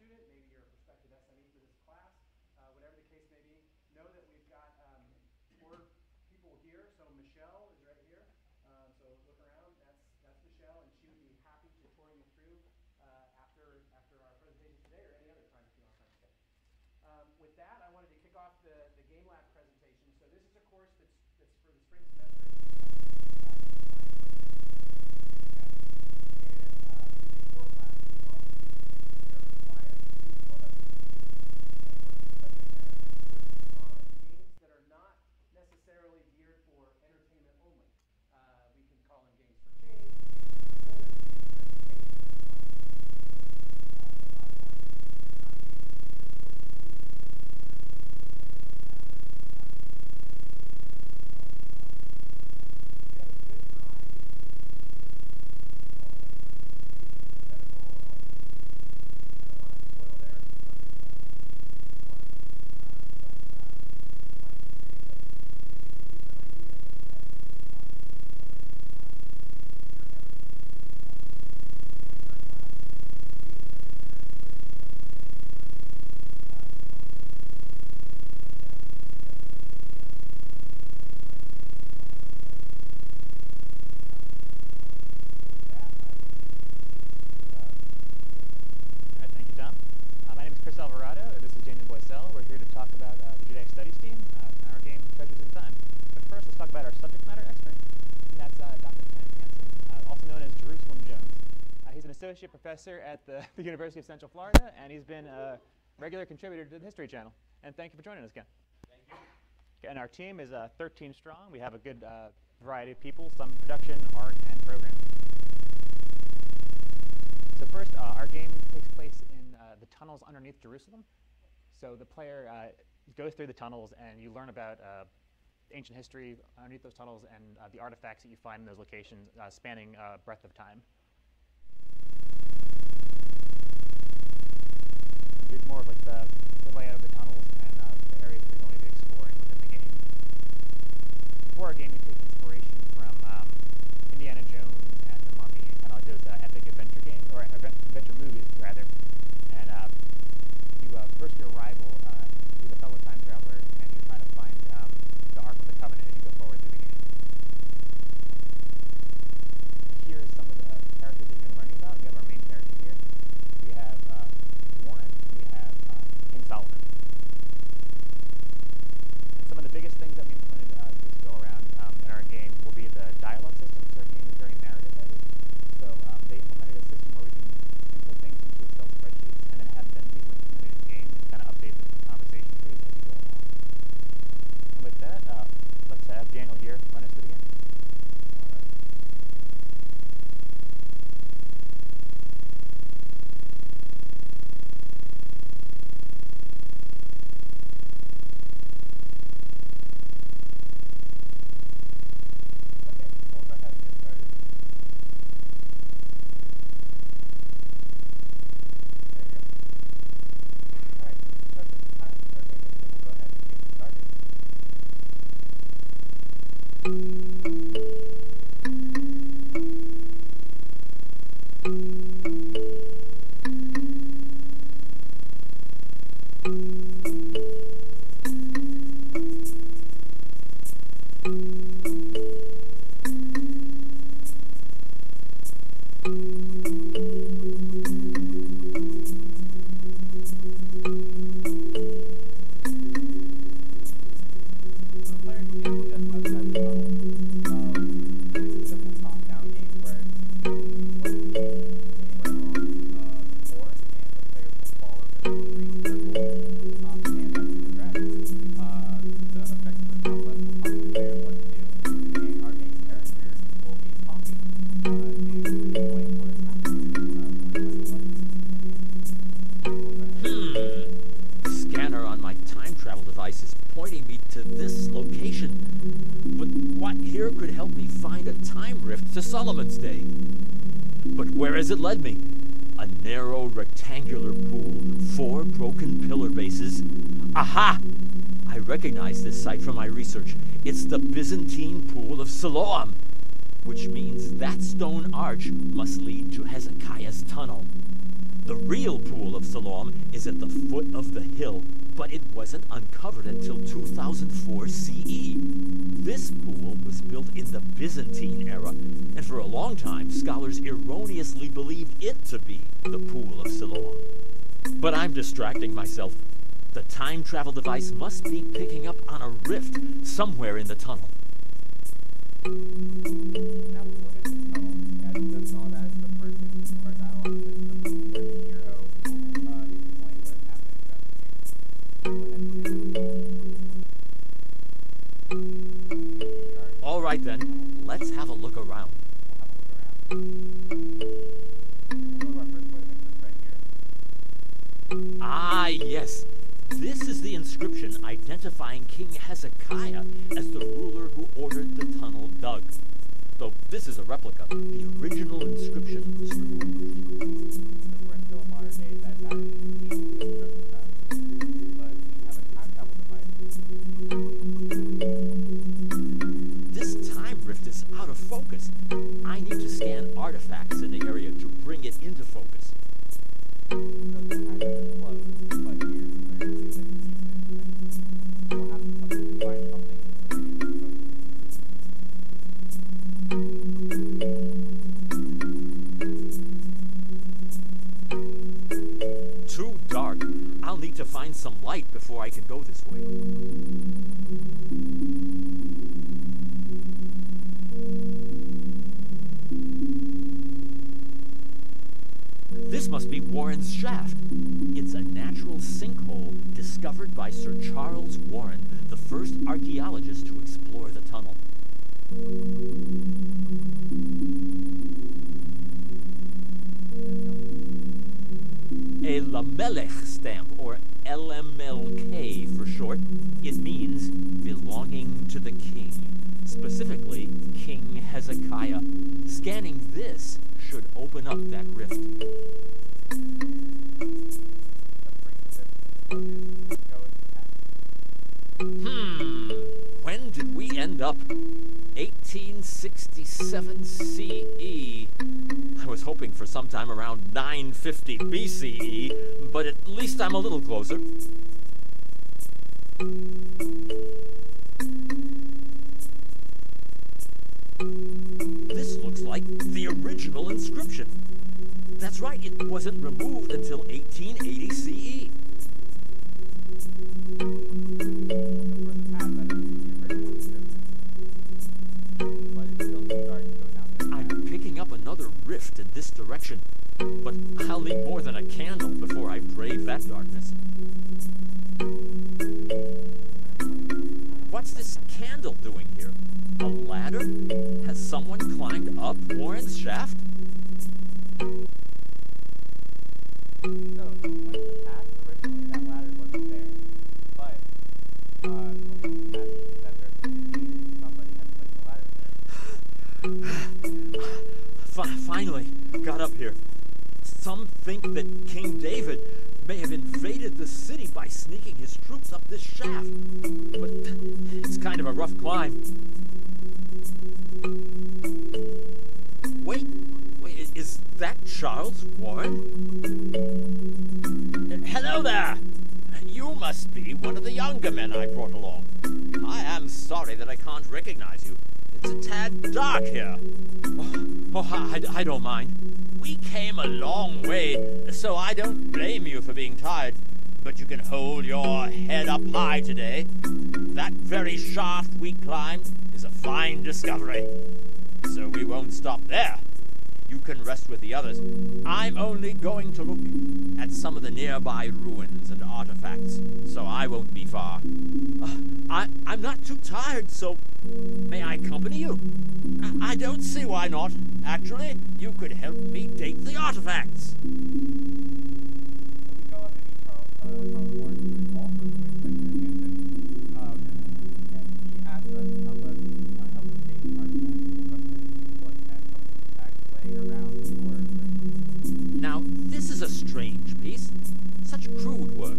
student, maybe you're a prospective SME for this class, whatever the case may be, know that we've got 4 people here. So Michelle is right here. So look around. That's Michelle, and she would be happy to tour you through after our presentation today or any other time if you want time today. With that, I wanted to kick off the GameLab presentation. So this is a course that's for the spring semester at UCF. Necessarily geared for entertainment only. We can call them games for change, games for good, games for education, lots of different sorts. The bottom line is they're not a game that's geared towards only just entertaining the player, but rather educating them, solving problems, things like that. We have a good variety of games this year, all the way from education to medical and all kinds of things. I don't want to spoil their thunder, so I won't use one of them. Suffice to say that give you some idea of the breadth of the topics that we cover in this class. If you're ever interested in joining our class and being a subject matter expert, if you've got a great idea for a game, but also for things like that, definitely hit me up. There's plenty of my information on the website. So with that, I will leave it to the team to do their thing. All right, thank you, Tom. My name is Chris Alvarado. This is Damien Boycell. We're here to talk about the Judaic Studies team and our game Treasures in Time. But first, let's talk about our subject matter expert, and that's Dr. Kenneth Hansen, also known as Jerusalem Jones. He's an associate professor at the University of Central Florida, and he's been a regular contributor to the History Channel. And thank you for joining us, Ken. Thank you. Okay, and our team is 13 strong. We have a good variety of people, some production, art, and programming. So first, our game takes place in the tunnels underneath Jerusalem. So the player goes through the tunnels, and you learn about ancient history underneath those tunnels and the artifacts that you find in those locations spanning breadth of time. And here's more of like the layout of the tunnels and the areas that you're going to be exploring within the game. For our game, we take inspiration from Indiana Jones and The Mummy, and kind of like those epic adventure games, or adventure movies, rather. And first you arrival with a fellow time traveler, and you're trying to find the Ark of the Covenant as you go forward through the game. And here is some of the characters that you're going to be learning about. We have our main character here. We have Warren, and we have King Solomon. And some of the biggest things that we implemented this go around in our game will be the dialogue system, because our game is very narrative heavy. So they implemented a system where we can input things into Excel spreadsheets and then have them easily implemented in game and kind of update the different conversation trees as you go along. And with that, let's have Daniel here run us through the game. All right. Okay, we'll go ahead and get started. There we go. All right, so this is Treasures in Time. It's our main menu, and we'll go ahead and get started. So the player begins just outside the tunnel. This is a simple top-down game where you can explore anywhere along the floor, and the player will follow the green circle, and that's to progress. The objective at the top left will tell the player what to do, and our main character will be talking and explain what is happening. The scanner on my time travel device is pointing me to this location. But what here could help me find a time rift to Solomon's Day? But where has it led me? A narrow rectangular pool, 4 broken pillar bases. Aha! I recognize this site from my research. It's the Byzantine Pool of Siloam, which means that stone arch must lead to Hezekiah's tunnel. The real Pool of Siloam is at the foot of the hill, but it wasn't uncovered until 2004 CE. This pool was built in the Byzantine era, and for a long time, scholars erroneously believed it to be the Pool of Siloam. But I'm distracting myself. The time travel device must be picking up on a rift somewhere in the tunnel. Now we will enter the tunnel. As you just saw, that is the first instance of our dialogue system where the hero explains what is happening throughout the game. Go ahead and enter the tunnel. All right then, let's have a look around. We'll have a look around. We'll go to our first point of interest right here. Ah, yes. This is the inscription identifying King Hezekiah as the ruler who ordered the tunnel dug. Though this is a replica, the original inscription was removed. Since we're still in modern days, that is indeed a replica. But we have a time travel device. This time rift is out of focus. I need to scan artifacts in the area to bring it into focus. So this time rift is closed, but here's where we use it eventually. We'll have to find something to bring it into focus. Too dark. I'll need to find some light before I can go this way. This must be Warren's shaft. It's a natural sinkhole discovered by Sir Charles Warren, the first archaeologist to explore the tunnel. A Lamelech stamp, or LMLK for short. It means belonging to the king, specifically King Hezekiah. Scanning this should open up that rift. Let's bring the rift into focus and go into the past. When did we end up? 1867 CE. I was hoping for sometime around 950 BCE, but at least I'm a little closer. This looks like the original inscription. That's right, it wasn't removed until 1880 CE. I'm picking up another rift in this direction, but I'll need more than a candle before I brave that darkness. What's this candle doing here? A ladder? Has someone climbed up Warren's shaft? No, if you went to the past, originally that ladder wasn't there. But when we went to the past, you see that somebody had placed the ladder there. Finally, got up here. Some think that King David may have invaded the city by sneaking his troops up this shaft. But it's kind of a rough climb. Wait, is that Charles Warren? Hello there! You must be one of the younger men I brought along. I am sorry that I can't recognize you. It's a tad dark here. I don't mind. We came a long way, so I don't blame you for being tired. But you can hold your head up high today. That very shaft we climbed is a fine discovery. So we won't stop there. You can rest with the others. I'm only going to look at some of the nearby ruins and artifacts, so I won't be far. I'm not too tired, so may I accompany you? I don't see why not. Actually, you could help me date the artifacts. So we go up and meet Charles Warren, who is also who explains the tangent. And he asked us to help us date the artifacts. We'll go ahead and take a look at some of the artifacts laying around the floor right here. Now, this is a strange piece. Such crude work.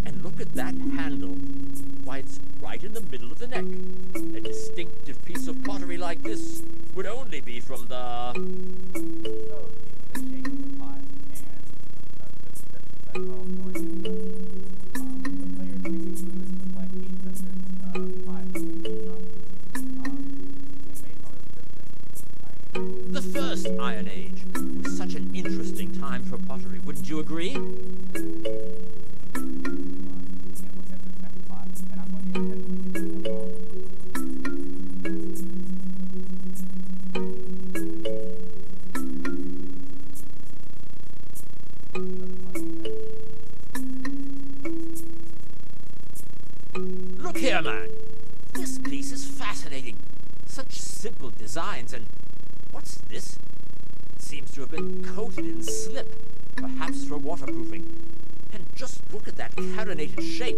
And look at that handle. Why, it's right in the middle of the neck. A distinctive piece of pottery like this would only be from the... So, using the shape of the pot and for pottery, wouldn't you agree? Can't look at this next pot, and I'm going to intentionally get this one wrong. Look here, man. This piece is fascinating. Such simple designs, and what's this? It seems to have been coated in slip, perhaps for waterproofing. And just look at that carinated shape.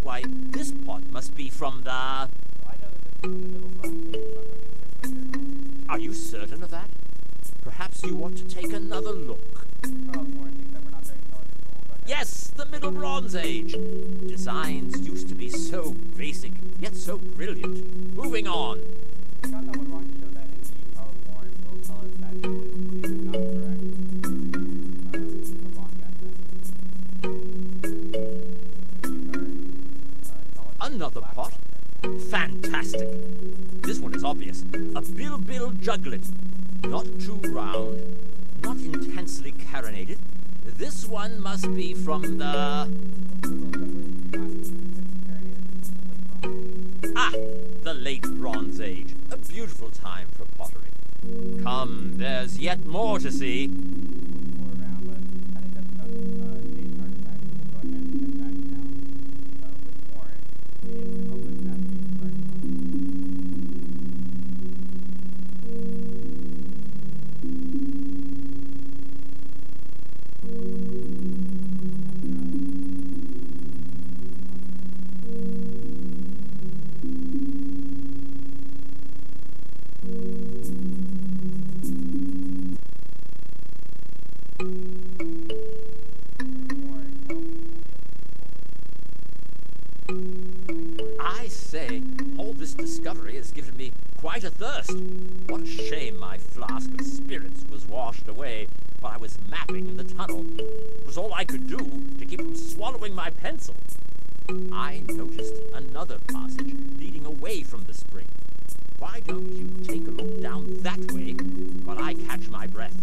Why, this pot must be from the... So I know that this is from the middle Bronze Age, so I'm going to intentionally get it wrong. Are you certain of that? Perhaps you want to take another look. Charles Warren thinks that we're not very intelligent, so we'll go ahead. Yes, the Middle Bronze Age. Designs used to be so basic, yet so brilliant. Moving on. I got that one wrong to show that indeed Charles Warren will tell us that it is not correct. A wrong guess then. Another pot? Fantastic. This one is obvious. A Bil juglet. Not too round, not intensely carinated. This one must be from the... Ah, the late Bronze Age. A beautiful time for pottery. Come, there's yet more to see. More around, but I think that's enough dating artifacts, so we'll go ahead and head back down with Warren, who will be able to help us navigate the starting point. I say, all this discovery has given me quite a thirst. What a shame my flask of spirits was washed away while I was mapping in the tunnel. It was all I could do to keep from swallowing my pencil. I noticed another passage leading away from the spring. Why don't you take a look down that way while I catch my breath?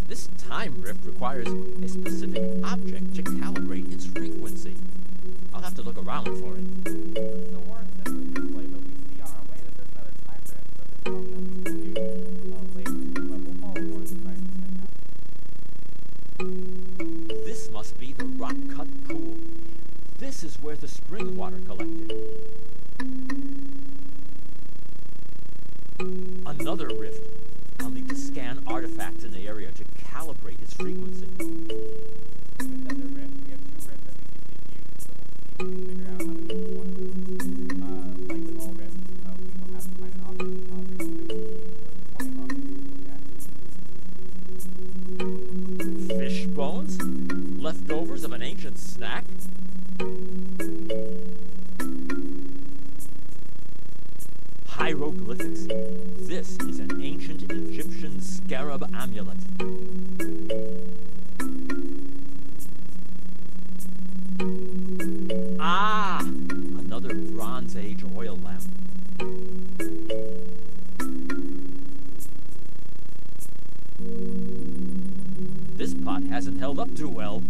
This time rift requires a specific object to calibrate its frequency. I'll have to look around for it. So Warren says it this way, but we see on our way that there's another time rift, so there's something that we can do later. But we'll follow Warren's advice right now. This must be the rock-cut pool. This is where the spring water collected. Another rift. I'll need to scan artifacts in the area to calibrate its frequency. Another rift. We have two rifts that we get to use, so we'll see if we can figure out how to use one of them. Like with all rifts, we will have to find an object to calibrate the frequency. So there's plenty of objects to look at. Fish bones? Leftovers of an ancient snack? Hieroglyphics. This is an ancient Egyptian scarab amulet. Ah! Another Bronze Age oil lamp. This pot hasn't held up too well.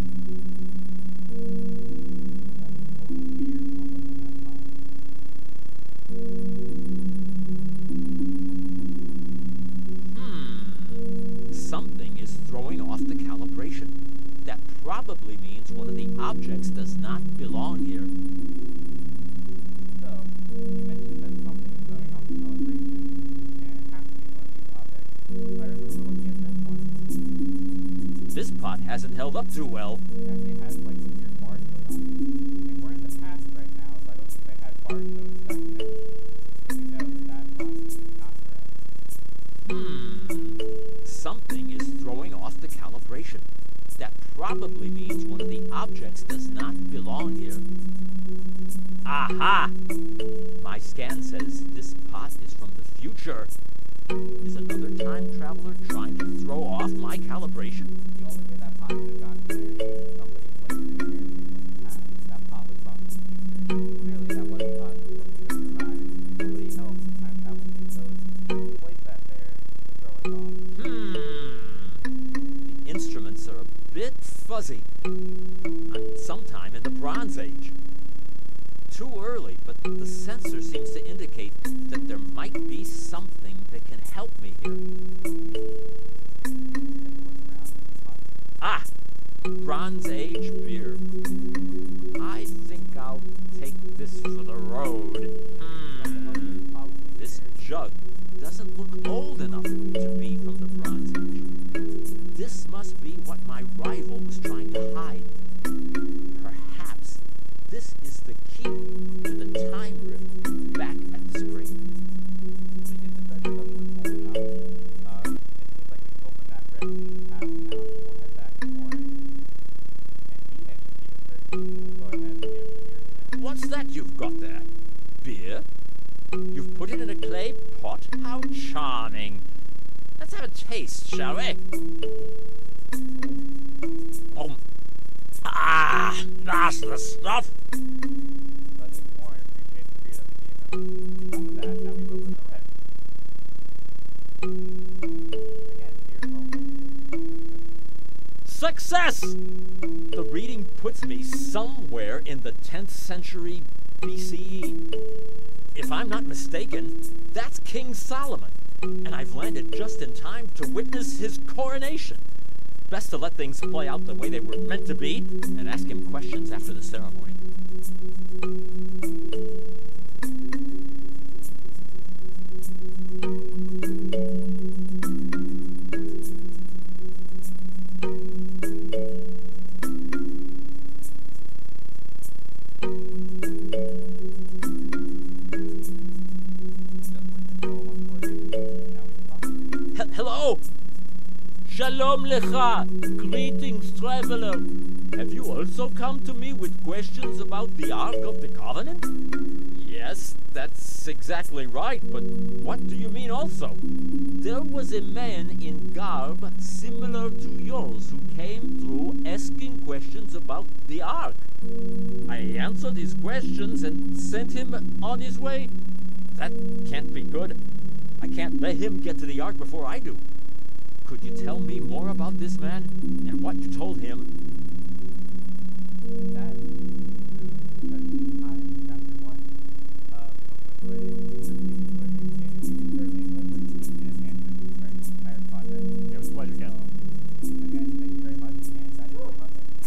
Something is throwing off the calibration. That probably means one of the objects does not belong here. So, you mentioned that something is throwing off the calibration, and it has to be one of these objects. I remember we're looking at this one. This pot hasn't held up too well. It actually has like a weird barcode on it. And we're in the past right now, so I don't think they had barcodes back then. So we know that pot is not correct. Something is throwing off the calibration. That probably means one of the objects does not belong here. Aha! My scan says this pot is from the future. Is another time traveler trying to throw off my calibration? The only way that pot could have gotten there is if somebody placed it there from the past. That pot was from the future. Clearly that wasn't pot that just arrived. Somebody else with time traveling capabilities placed that there to throw it fuzzy. Sometime in the Bronze Age. Too early, but the sensor seems to indicate that there might be something that can help me here. Ah! Bronze Age beer. I think I'll take this for the road. This jug doesn't look old enough to be from the Bronze Age. This must be what my rival was trying to hide. Perhaps this is the key to the time rift back at the spring. So you get the judge doesn't look old enough. It seems like we can open that rift in the past now, so we'll head back to Warren. And he mentioned he was thirsty, so we'll go ahead and give the beer to him. What's that you've got there? Beer? You've put it in a clay pot? How charming. Let's have a taste, shall we? Oh. Ah, that's the stuff. So I think Warren appreciates the beer that we gave him. Because of that, now we've opened the rift. Again, beer's open. Success! The reading puts me somewhere in the 10th century BCE. If I'm not mistaken, that's King Solomon, and I've landed just in time to witness his coronation. Best to let things play out the way they were meant to be, and ask him questions after the ceremony. Hello! Shalom lecha! Greetings, traveler! Have you also come to me with questions about the Ark of the Covenant? Yes, that's exactly right, but what do you mean also? There was a man in garb similar to yours who came through asking questions about the Ark. I answered his questions and sent him on his way. That can't be good. I can't let him get to the Ark before I do. Could you tell me more about this man and what you told him? And that concludes Chapter 1. We hope you enjoyed it. We certainly enjoyed making it, and we certainly enjoyed working with Ken and Tangent during this entire project. It was a pleasure, Ken. Again, thank you very much, and that is our project.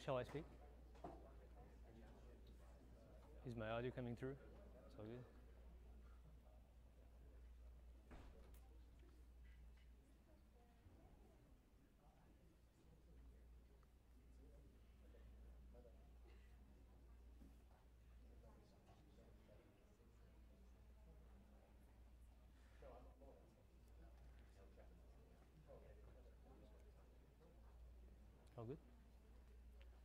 Shall I speak? Is my audio coming through? It's all good. All good?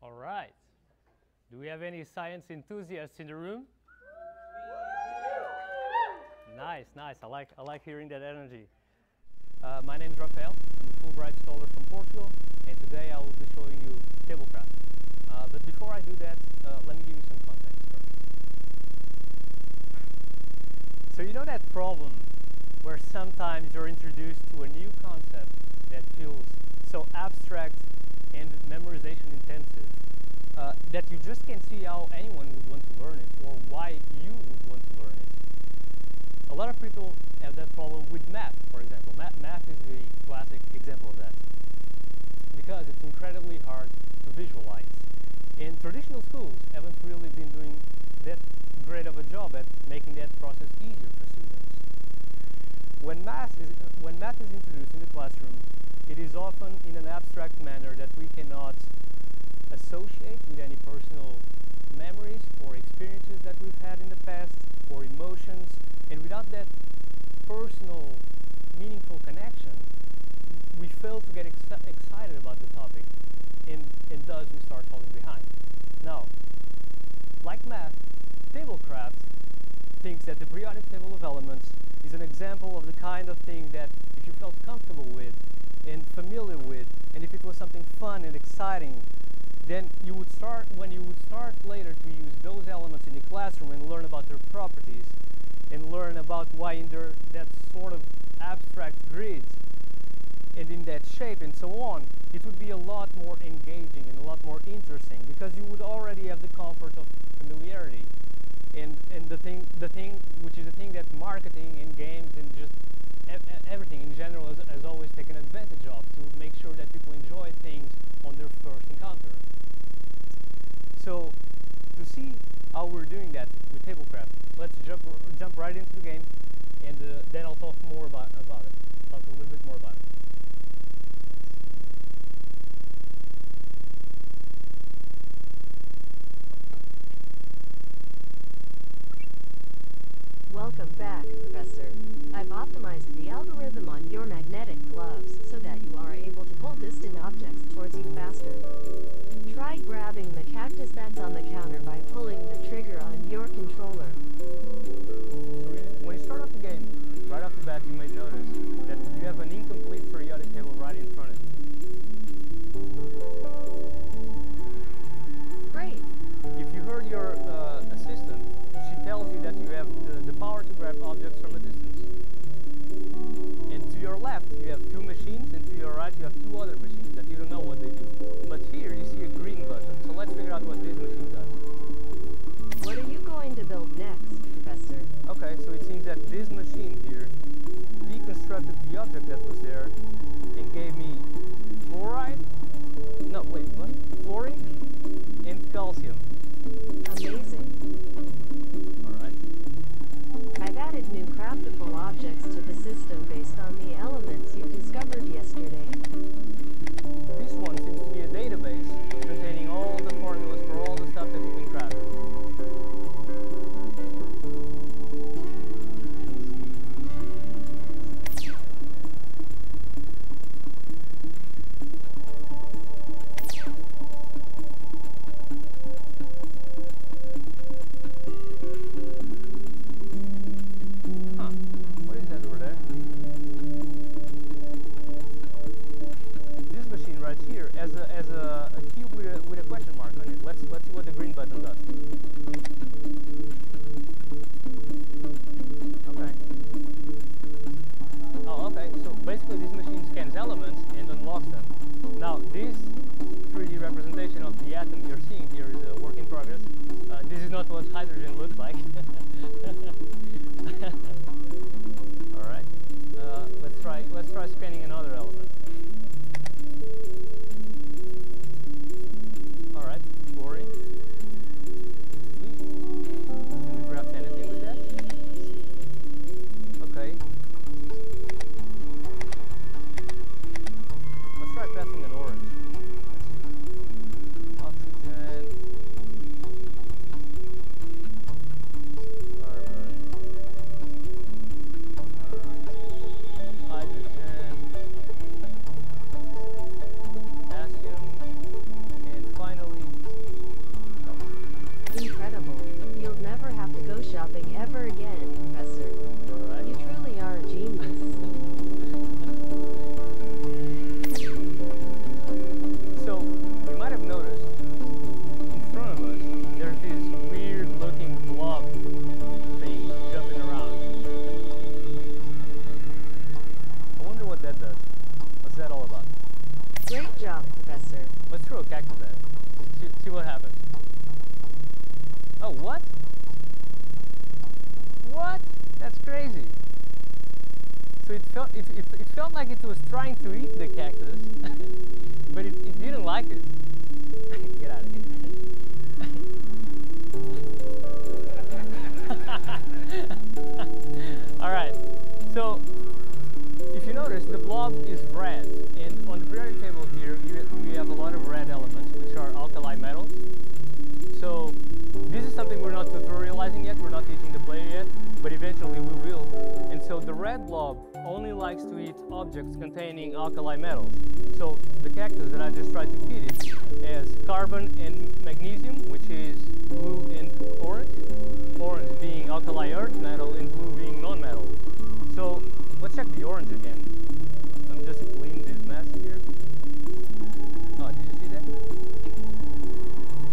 All right. Do we have any science enthusiasts in the room? Nice, nice. I like hearing that energy. My name is Rafael. I'm a Fulbright scholar from Portugal, and today I will be showing you TableCraft. But before I do that, let me give you some context first. So you know that problem where sometimes you're introduced to a new concept that feels so abstract and memorization intensive that you just can't see how anyone would want to learn it or why you would want to learn it. A lot of people have that problem with math, for example. Math is the classic example of that because it's incredibly hard to visualize. And traditional schools haven't really been doing that great of a job at making that process easier for students. When math is introduced in the classroom, it is often in an abstract manner that we cannot associate with any personal memories or experiences that we've had in the past or emotions. And without that personal, meaningful connection, we fail to get excited about the topic, and thus we start falling behind. Now, like math, TableCraft thinks that the periodic table of elements is an example of the kind of thing that if you felt comfortable with and familiar with, and if it was something fun and exciting, then when you would start later to use those elements in the classroom and learn about their properties and learn about why in that sort of abstract grids and in that shape and so on, it would be a lot more engaging and a lot more interesting because you would already have the comfort of familiarity. And the thing which is the thing that marketing and games and just everything in general has always taken advantage of, to make sure that people enjoy things on their first encounter. So to see how we're doing that with TableCraft, let's jump right into the game, and then I'll talk more about it. Talk a little bit more about it. Welcome back, Professor. I've optimized the algorithm on your magnetic gloves so that you are able to pull distant objects towards you faster. Try grabbing the cactus that's on the counter by pulling the trigger on your controller. So when you start off the game, right off the bat you may notice that you have an incomplete periodic table right in front of you. Great. If you heard your assistant, she tells you that you have the power to grab objects from a distance. And to your left, you have two machines, and to your right, you have two other machines that you don't know what they do. But here, you see a green button. So let's figure out what this machine does. What are you going to build next, Professor? Okay, so it seems that this machine here deconstructed the object that was there and gave me fluoride. No, wait, what? Fluorine and calcium. Amazing. All right. I've added new craftable objects to the system based on the elements you discovered yesterday. This one seems to be a database containing all the formulas for all the stuff that you can craft. What is that over there? This machine right here has a cube with a question mark on it. Let's see what the green button does. Okay. Oh, okay. So basically, this machine scans elements and unlocks them. Now, this 3D representation of the atom you're seeing here is a work in progress. This is not what hydrogen looks like. All right. Let's try scanning another element. All right. Oh, what? What? That's crazy. So it felt like it was trying to eat the cactus, but it didn't like it. Get out of here. All right. So if you notice, the blob is red, and on the periodic table here, we have a lot of red elements, which are alkali metals. So this is something we're not tutorializing yet, we're not teaching the player yet, but eventually we will. And so the red blob only likes to eat objects containing alkali metals. So the cactus that I just tried to feed it has carbon and magnesium, which is blue and orange. Orange being alkali earth metal and blue being non-metal. So let's check the orange again. Let me just clean this mess here. Oh, did you see that?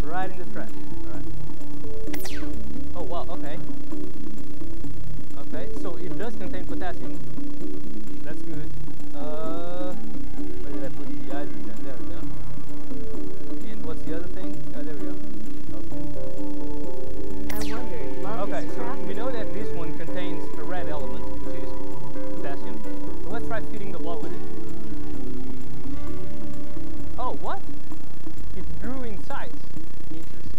Right in the trash. Alright. Oh wow, okay. Okay, so it does contain potassium. That's good. Where did I put the hydrogen? There we go. And what's the other thing? Oh, there we go. I wondered, love Okay, is so crafted. we know that this one contains a red element, which is potassium. So let's try feeding the blob with it. Oh, what? It grew in size. Interesting.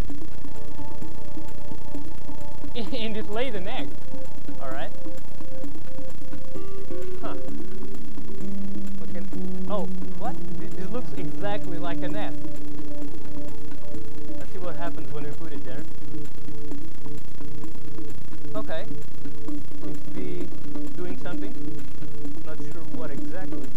And it laid an egg. Alright. Huh. Oh, what? This looks exactly like a nest. Let's see what happens when we put it there. Okay. Seems to be doing something. Not sure what exactly.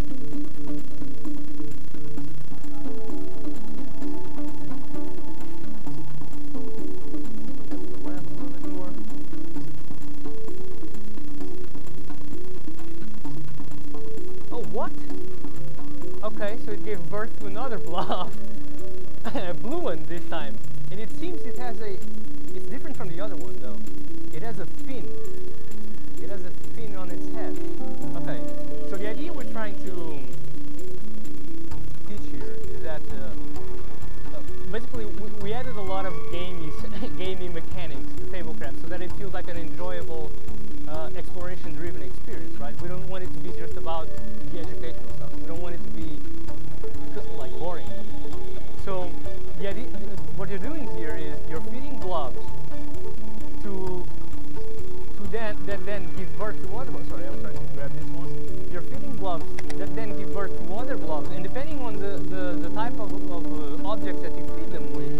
What? Okay, so it gave birth to another blob. A blue one this time. And it seems it has it's different from the other one though. It has a fin. It has a fin on its head. Okay, so the idea we're trying to teach here is that basically we added a lot of gamey mechanics to TableCraft so that it feels like an enjoyable exploration-driven experience, right? We don't want it to be just about the educational stuff. We don't want it to be like boring. So the idea, what you're doing here is you're feeding blobs that then give birth to other blobs. Sorry, I was trying to grab this one. You're feeding blobs that then give birth to other blobs, and depending on the type of objects that you feed them with.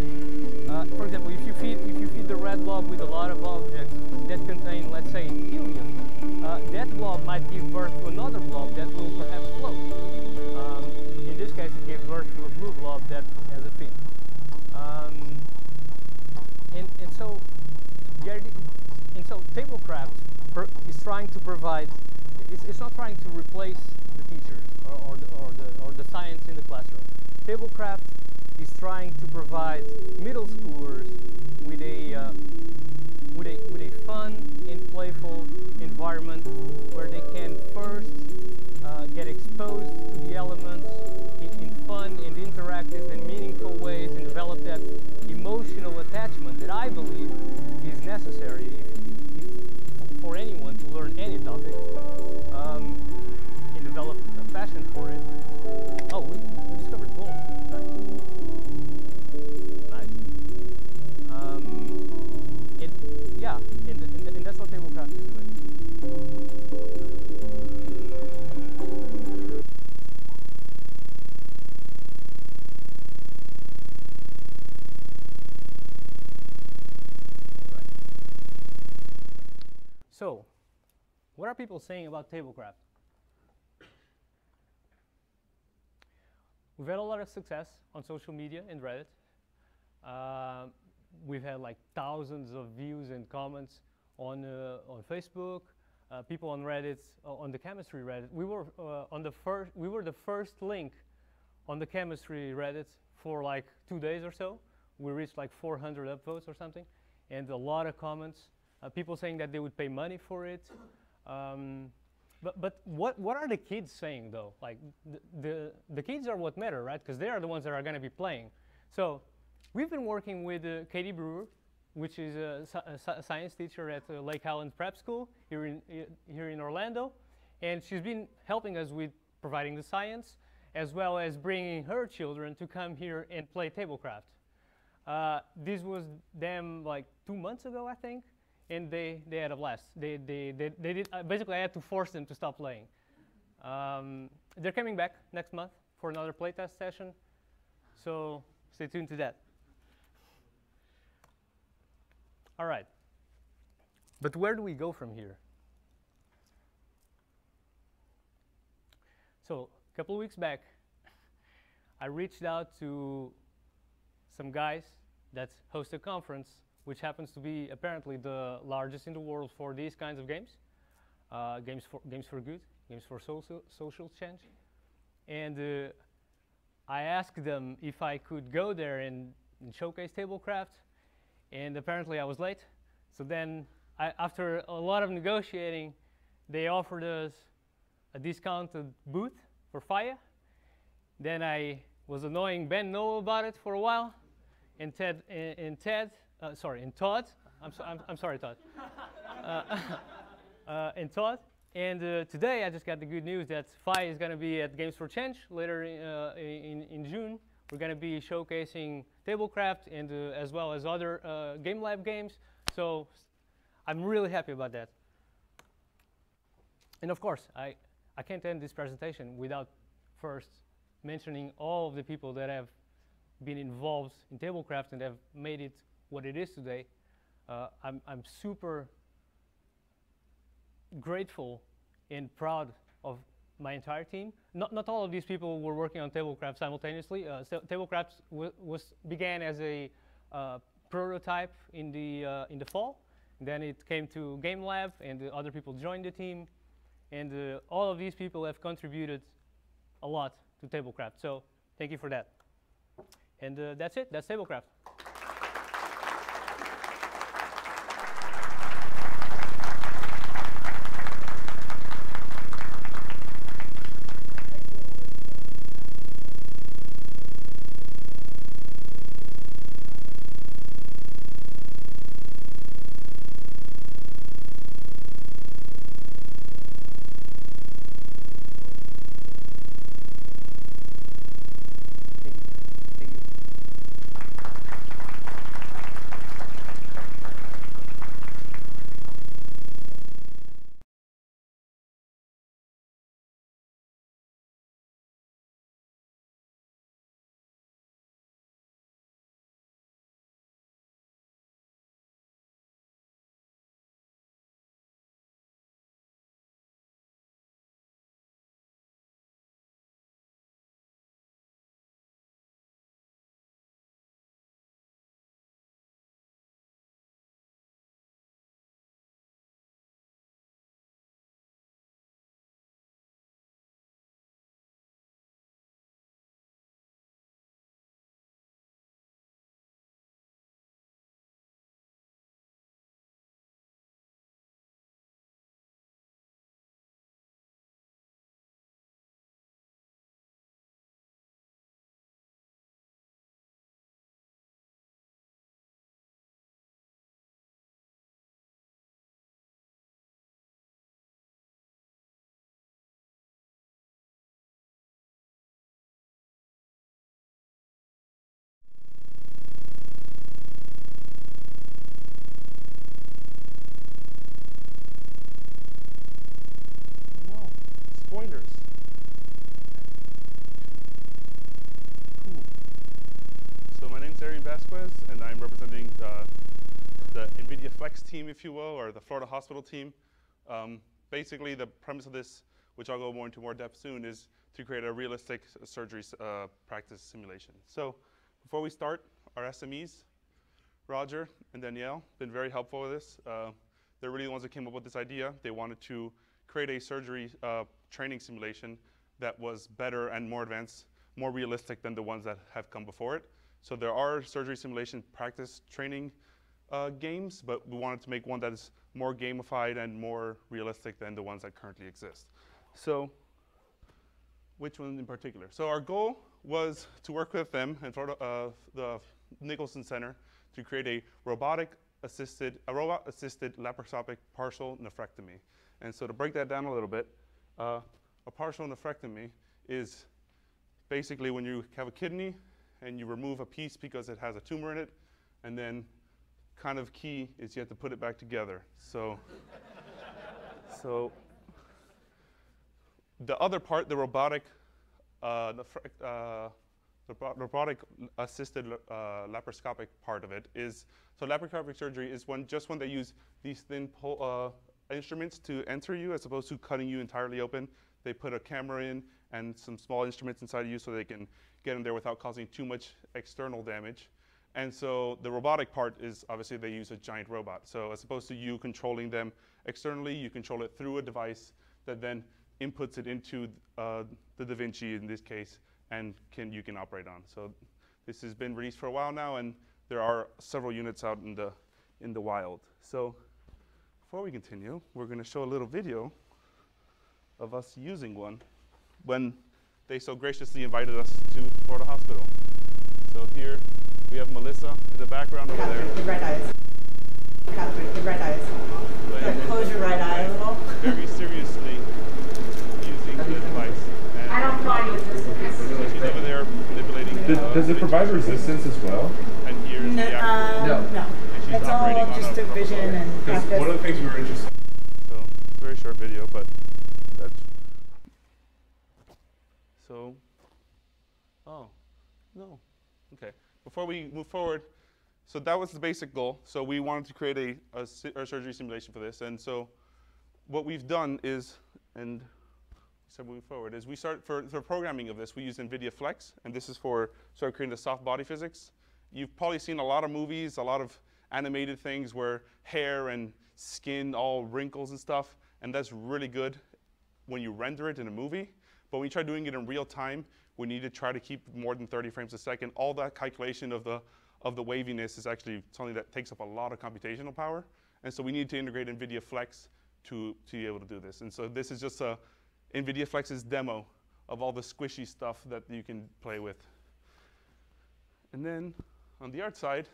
For example, if you feed the red blob with a lot of objects that contain, let's say, helium, that blob might give birth to another blob that will perhaps float. In this case, it gave birth to a blue blob that has a fin. And so TableCraft is trying to provide. It's not trying to replace the teachers or the science in the classroom. TableCraft is trying to provide middle schoolers with a fun and playful environment where they can first get exposed to the elements in fun and interactive and meaningful ways and develop that emotional attachment that I believe is necessary for anyone to learn any topic and develop a passion for it. Oh, we discovered gold. Nice. And that's what TableCraft is doing. All right. So, what are people saying about TableCraft? We've had a lot of success on social media and Reddit. We've had like thousands of views and comments on Facebook. People on Reddit, on the chemistry Reddit. We were the first link on the chemistry Reddit for like 2 days or so. We reached like 400 upvotes or something, and a lot of comments. People saying that they would pay money for it. But what are the kids saying though? Like the kids are what matter, right? Because they are the ones that are going to be playing. So we've been working with Katie Brewer which is a science teacher at Lake Highland Prep School here in Orlando. And she's been helping us with providing the science, as well as bringing her children to come here and play TableCraft. This was them like 2 months ago, I think, and they had a blast. They did, basically I had to force them to stop playing. They're coming back next month for another playtest session, so stay tuned to that. All right, but where do we go from here? So a couple of weeks back, I reached out to some guys that host a conference, which happens to be apparently the largest in the world for these kinds of games, games for good, games for social change. And I asked them if I could go there and showcase TableCraft, and apparently I was late. So then, after a lot of negotiating, they offered us a discounted booth for Faya. Then I was annoying Ben Noel about it for a while, and Todd. I'm sorry, Todd. And Todd. And today I just got the good news that Faya is going to be at Games for Change later in June. We're going to be showcasing TableCraft and as well as other GameLab games. So I'm really happy about that. And of course, I can't end this presentation without first mentioning all of the people that have been involved in TableCraft and have made it what it is today. I'm super grateful and proud of my entire team. Not all of these people were working on TableCraft simultaneously. TableCraft began as a prototype in the fall. Then it came to GameLab, and other people joined the team. And all of these people have contributed a lot to TableCraft. So thank you for that. And that's it. That's TableCraft. Spoilers. Cool. So my name's Arian Vasquez, and I'm representing the NVIDIA Flex team, if you will, or the Florida Hospital team. Basically, the premise of this, which I'll go more into more depth soon, is to create a realistic surgery practice simulation. So before we start, our SMEs, Roger and Danielle, been very helpful with this. They're really the ones that came up with this idea. They wanted to create a surgery training simulation that was better and more advanced, more realistic than the ones that have come before it. So there are surgery simulation practice training games, but we wanted to make one that is more gamified and more realistic than the ones that currently exist. So which one in particular? So our goal was to work with them and the Nicholson Center to create a robotic robot-assisted laparoscopic partial nephrectomy. And so to break that down a little bit, a partial nephrectomy is basically when you have a kidney and you remove a piece because it has a tumor in it, and then kind of key is you have to put it back together. So, so the other part, the robotic assisted laparoscopic part of it is, so laparoscopic surgery is just when they use these thin instruments to enter you as opposed to cutting you entirely open. They put a camera in and some small instruments inside of you so they can get in there without causing too much external damage. And so the robotic part is obviously they use a giant robot. So as opposed to you controlling them externally, you control it through a device that then inputs it into the Da Vinci in this case, and you can operate on. So this has been released for a while now, and there are several units out in the wild. So before we continue, we're going to show a little video of us using one when they so graciously invited us to Florida Hospital. So here we have Melissa in the background over there. The red eyes. Catherine, the red eyes. Close your right eye a little. Very seriously using the device. I don't find resistance. So she's over there manipulating. Does it provide resistance as well? And here's No, the actual. no. And she's It's all operating on just a vision and Because practice. one of the things we were interested So it's a very short video, but that's so. Oh, no. Okay. Before we move forward, so that was the basic goal. So we wanted to create a surgery simulation for this, and so what we've done is, and so moving forward, is we start for programming of this. We use NVIDIA Flex, and this is for sort of creating the soft body physics. You've probably seen a lot of movies, a lot of animated things where hair and skin, all wrinkles and stuff, and that's really good when you render it in a movie. But when you try doing it in real time, we need to try to keep more than 30 frames a second. All that calculation of the waviness is actually something that takes up a lot of computational power. And so we need to integrate NVIDIA Flex to be able to do this. And so this is just NVIDIA Flex's demo of all the squishy stuff that you can play with. And then on the art side,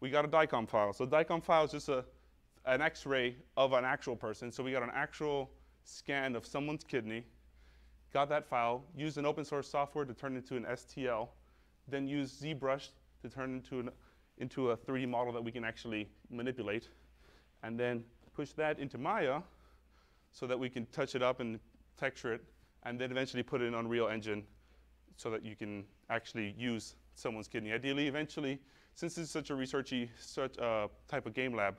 we got a DICOM file. So DICOM file is just an X-ray of an actual person. So we got an actual scan of someone's kidney, got that file, used an open source software to turn it into an STL, then used ZBrush to turn into a 3D model that we can actually manipulate, and then push that into Maya so that we can touch it up and texture it, and then eventually put it in Unreal Engine so that you can actually use someone's kidney. Ideally, eventually, since this is such a researchy type of game lab,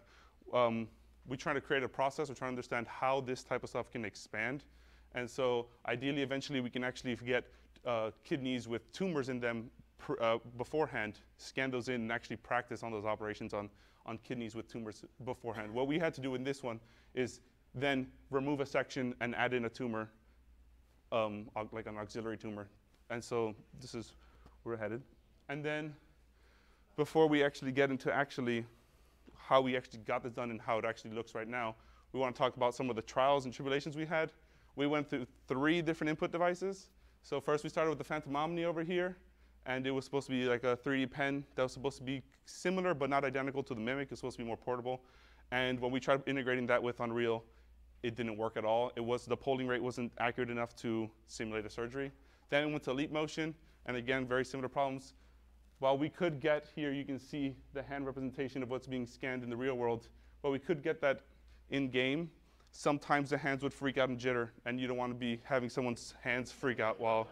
we're trying to create a process. We're trying to understand how this type of stuff can expand. And so ideally, eventually, we can actually get kidneys with tumors in them beforehand, scan those in, and actually practice on those operations on kidneys with tumors beforehand. What we had to do in this one is then remove a section and add in a tumor, like an auxiliary tumor. And so this is where we're headed. And then before we actually get into how we actually got this done and how it actually looks right now, we want to talk about some of the trials and tribulations we had. We went through 3 different input devices. So first we started with the Phantom Omni over here, and it was supposed to be like a 3D pen that was supposed to be similar but not identical to the Mimic. It's supposed to be more portable. And when we tried integrating that with Unreal, it didn't work at all. The polling rate wasn't accurate enough to simulate a surgery. Then we went to Leap Motion, and again, very similar problems. While we could get here, you can see the hand representation of what's being scanned in the real world, but we could get that in-game. Sometimes the hands would freak out and jitter, and you don't want to be having someone's hands freak out while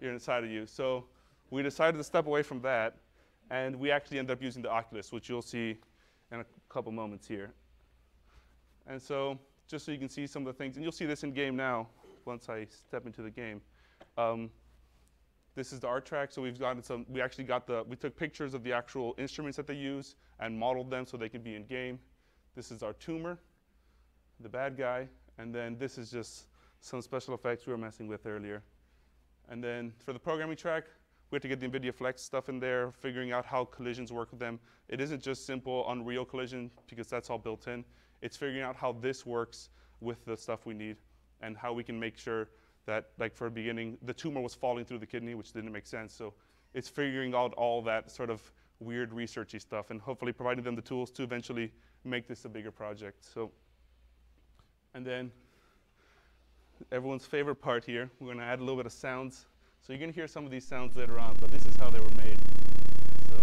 you're inside of you. So we decided to step away from that, and we actually ended up using the Oculus, which you'll see in a couple moments here. And so just so you can see some of the things, and you'll see this in-game now once I step into the game. This is the art track, so we've gotten we took pictures of the actual instruments that they use and modeled them so they can be in game. This is our tumor, the bad guy, and then this is just some special effects we were messing with earlier. And then for the programming track, we had to get the NVIDIA Flex stuff in there, figuring out how collisions work with them. It isn't just simple Unreal collision, because that's all built in. It's figuring out how this works with the stuff we need and how we can make sure that, like for the beginning, the tumor was falling through the kidney, which didn't make sense. So it's figuring out all that sort of weird researchy stuff, and hopefully providing them the tools to eventually make this a bigger project. So, and then everyone's favorite part here, we're going to add a little bit of sounds. So you're going to hear some of these sounds later on, but this is how they were made. So.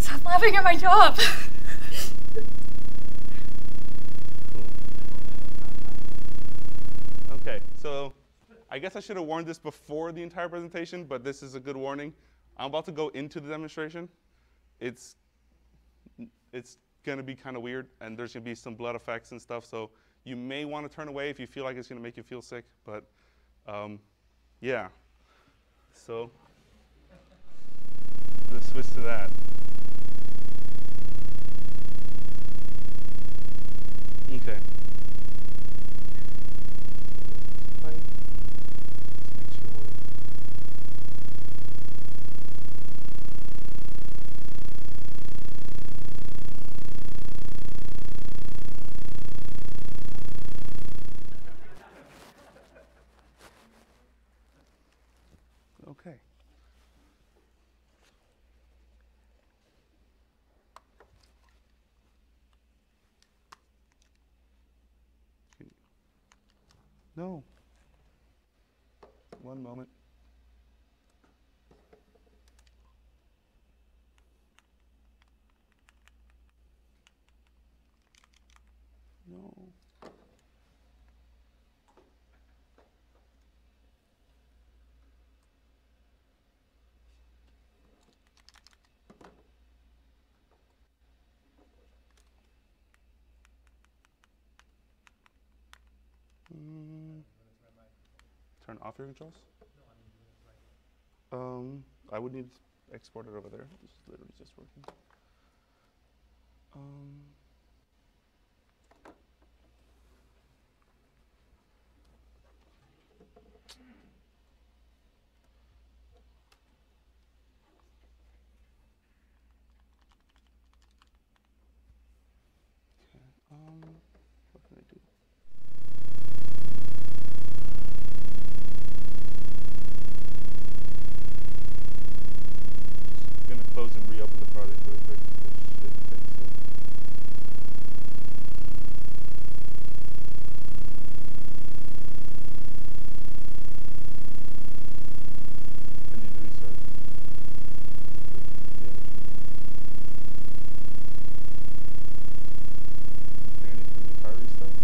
Stop laughing at my job. Cool. Okay, so I guess I should have warned this before the entire presentation, but this is a good warning. I'm about to go into the demonstration. It's going to be kind of weird, and there's going to be some blood effects and stuff, so you may want to turn away if you feel like it's going to make you feel sick, but yeah. So let's switch to that. Okay. Let's make sure we're okay. No. One moment. No. Turn off your controls? I would need to export it over there. This is literally just working. Okay, what can I do? Going to close and reopen the project really quick. This should fix it. I need to restart. Yeah, I think I need to retire restart.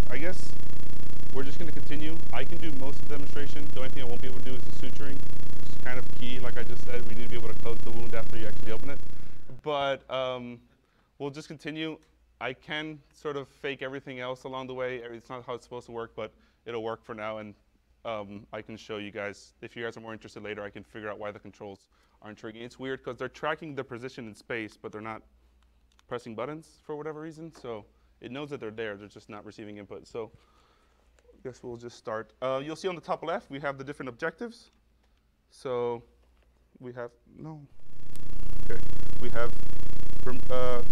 I guess we're just going to continue. I can do most of the demonstration. The only thing I won't be able to do is the suturing, which is kind of key. Like I just said, we need to be able to close the wound after you actually open it. But we'll just continue. I can sort of fake everything else along the way. It's not how it's supposed to work, but it'll work for now. And I can show you guys. If you guys are more interested later, I can figure out why the controls aren't triggering. It's weird because they're tracking the position in space, but they're not pressing buttons for whatever reason. So it knows that they're there. They're just not receiving input. So I guess we'll just start. You'll see on the top left, we have the different objectives. So we have, okay. We have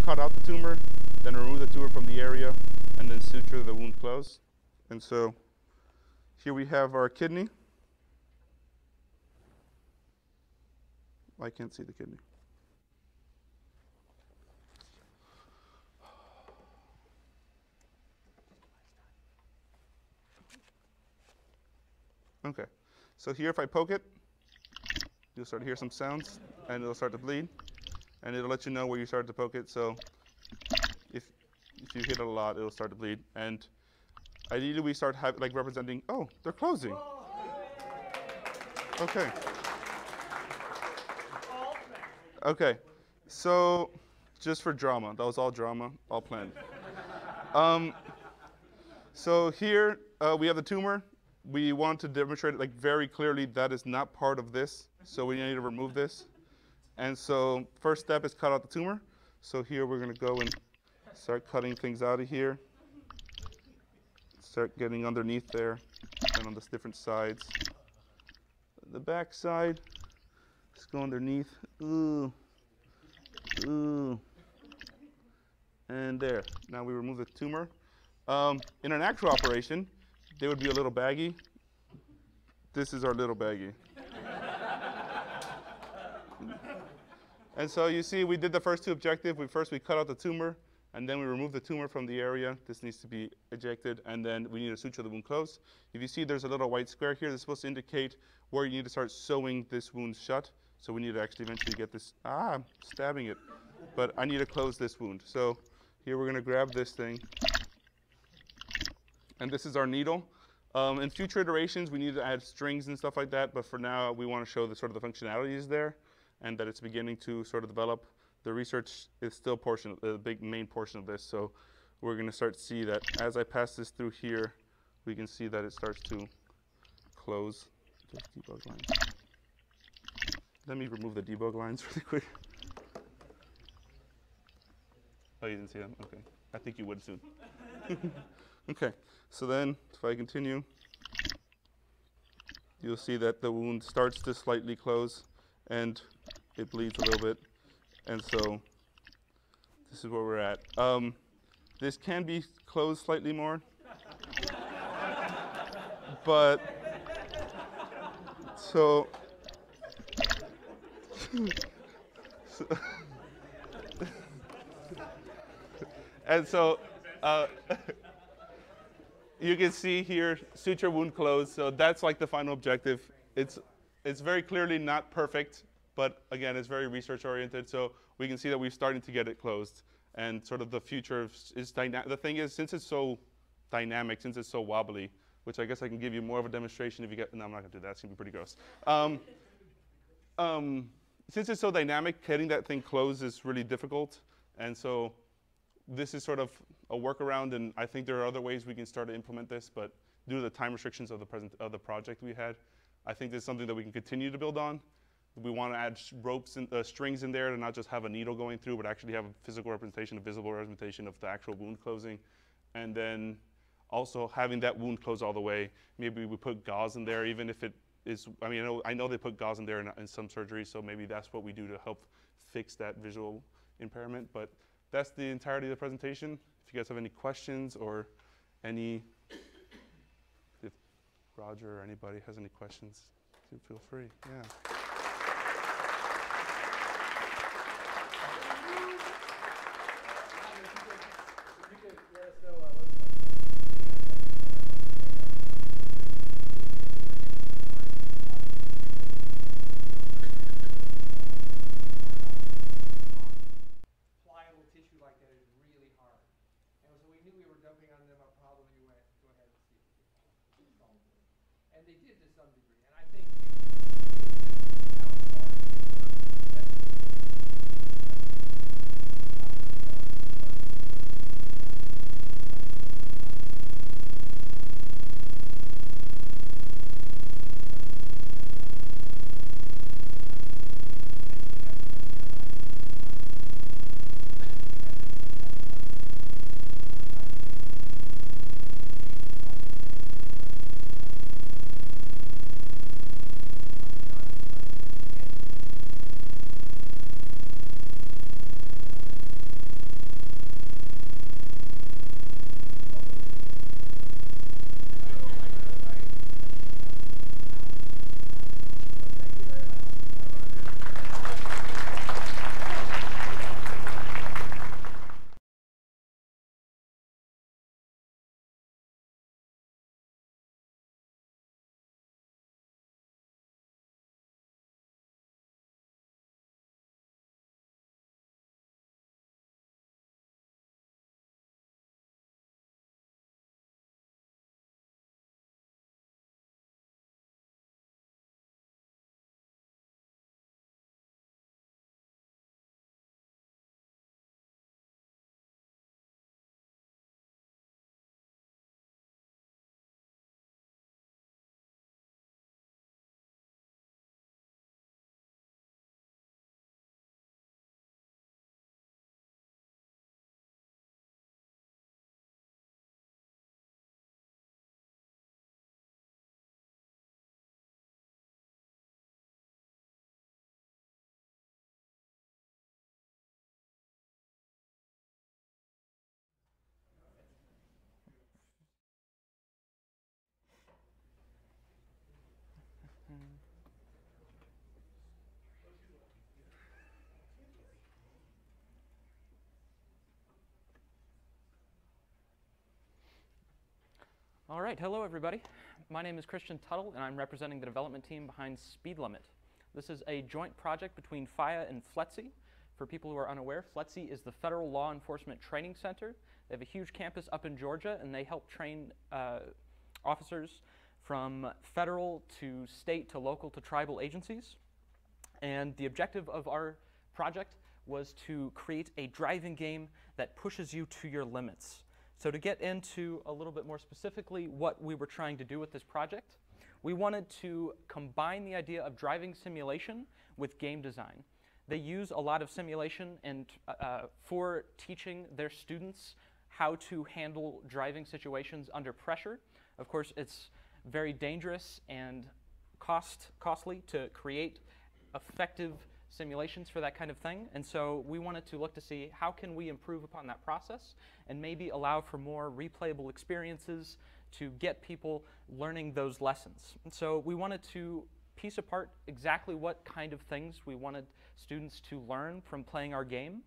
cut out the tumor, then remove the tumor from the area, and then suture the wound close. And so here we have our kidney. I can't see the kidney. Okay, so here if I poke it, you'll start to hear some sounds, and it'll start to bleed, and it'll let you know where you started to poke it. So if you hit it a lot, it'll start to bleed. And ideally, we start representing. Oh, they're closing. Okay. Okay. So just for drama, that was all drama, all planned. So here we have the tumor. We want to demonstrate it very clearly that is not part of this, so we need to remove this. And so first step is cut out the tumor. So here we're going to go and start cutting things out of here. Start getting underneath there and on the different sides. The back side, let's go underneath. Ooh. Ooh. And there. Now we remove the tumor. In an actual operation, they would be a little baggy. This is our little baggy. And so you see, we did the first two objectives. First we cut out the tumor, and then we remove the tumor from the area. This needs to be ejected, and then we need to suture the wound close. If you see there's a little white square here, that's supposed to indicate where you need to start sewing this wound shut. So we need to actually eventually get this, I'm stabbing it. But I need to close this wound. So here we're gonna grab this thing. And this is our needle. In future iterations, we need to add strings and stuff like that, but for now, we want to show the sort of the functionality is there, and that it's beginning to sort of develop. The research is still the big main portion of this, so we're going to start to see that as I pass this through here, we can see that it starts to close. Just debug lines. Let me remove the debug lines really quick. Oh, you didn't see them? Okay. I think you would soon. Okay, so then if I continue, you'll see that the wound starts to slightly close and it bleeds a little bit. And so this is where we're at. This can be closed slightly more, but so and so you can see here, suture wound closed. So that's like the final objective. It's very clearly not perfect, but again, it's very research oriented. So we can see that we're starting to get it closed. And sort of the future is dynamic. The thing is, since it's so dynamic, since it's so wobbly, which I guess I can give you more of a demonstration if you get, no, I'm not gonna do that, it's gonna be pretty gross. Since it's so dynamic, getting that thing closed is really difficult. And so this is sort of a workaround, and I think there are other ways we can start to implement this, but due to the time restrictions of the project we had, I think this is something that we can continue to build on. We want to add ropes and strings in there to not just have a needle going through, but actually have a physical representation, a visible representation of the actual wound closing. And then also having that wound close all the way. Maybe we put gauze in there, even if it is, I mean, I know they put gauze in there in some surgeries, so maybe that's what we do to help fix that visual impairment. But that's the entirety of the presentation. If you guys have any questions or if Roger or anybody has any questions, feel free, yeah. And they did to some degree. And I think All right, hello everybody. My name is Christian Tuttle, and I'm representing the development team behind Speed Limit. This is a joint project between FIA and FLETC. For people who are unaware, FLETC is the Federal Law Enforcement Training Center. They have a huge campus up in Georgia, and they help train officers from federal to state to local to tribal agencies. And the objective of our project was to create a driving game that pushes you to your limits. So to get into a little bit more specifically what we were trying to do with this project, we wanted to combine the idea of driving simulation with game design. They use a lot of simulation and for teaching their students how to handle driving situations under pressure. Of course, it's very dangerous and costly to create effective simulations for that kind of thing, and so we wanted to look to see how can we improve upon that process and maybe allow for more replayable experiences to get people learning those lessons. And so we wanted to piece apart exactly what kind of things we wanted students to learn from playing our game,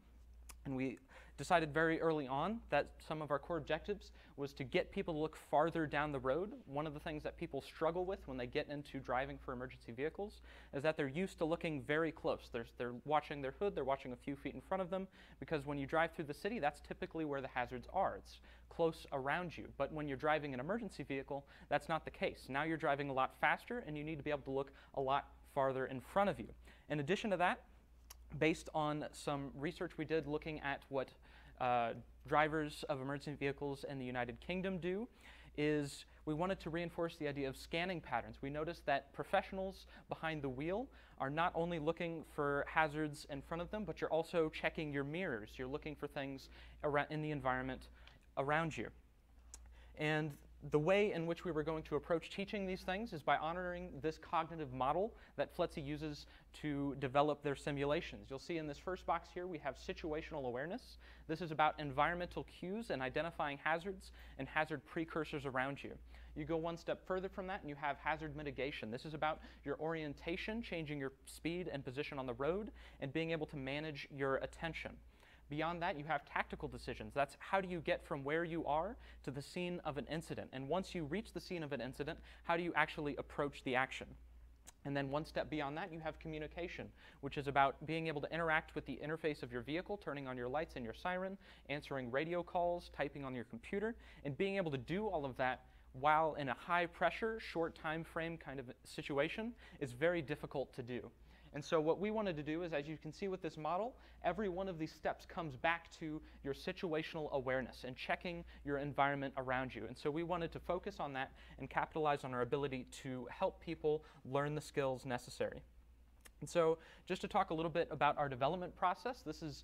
and we decided very early on that some of our core objectives was to get people to look farther down the road. One of the things that people struggle with when they get into driving for emergency vehicles is that they're used to looking very close. They're watching their hood, they're watching a few feet in front of them, because when you drive through the city, that's typically where the hazards are. It's close around you. But when you're driving an emergency vehicle, that's not the case. Now you're driving a lot faster, and you need to be able to look a lot farther in front of you. In addition to that, based on some research we did looking at what drivers of emergency vehicles in the United Kingdom do, is we wanted to reinforce the idea of scanning patterns. We noticed that professionals behind the wheel are not only looking for hazards in front of them, but you're also checking your mirrors. You're looking for things around in the environment around you. And the way in which we were going to approach teaching these things is by honoring this cognitive model that FLETC uses to develop their simulations. You'll see in this first box here we have situational awareness. This is about environmental cues and identifying hazards and hazard precursors around you. You go one step further from that and you have hazard mitigation. This is about your orientation, changing your speed and position on the road, and being able to manage your attention. Beyond that, you have tactical decisions. That's how do you get from where you are to the scene of an incident. And once you reach the scene of an incident, how do you actually approach the action? And then one step beyond that, you have communication, which is about being able to interact with the interface of your vehicle, turning on your lights and your siren, answering radio calls, typing on your computer, and being able to do all of that while in a high pressure, short time frame kind of situation is very difficult to do. And so what we wanted to do is, as you can see with this model, every one of these steps comes back to your situational awareness and checking your environment around you. And so we wanted to focus on that and capitalize on our ability to help people learn the skills necessary. And so just to talk a little bit about our development process, this is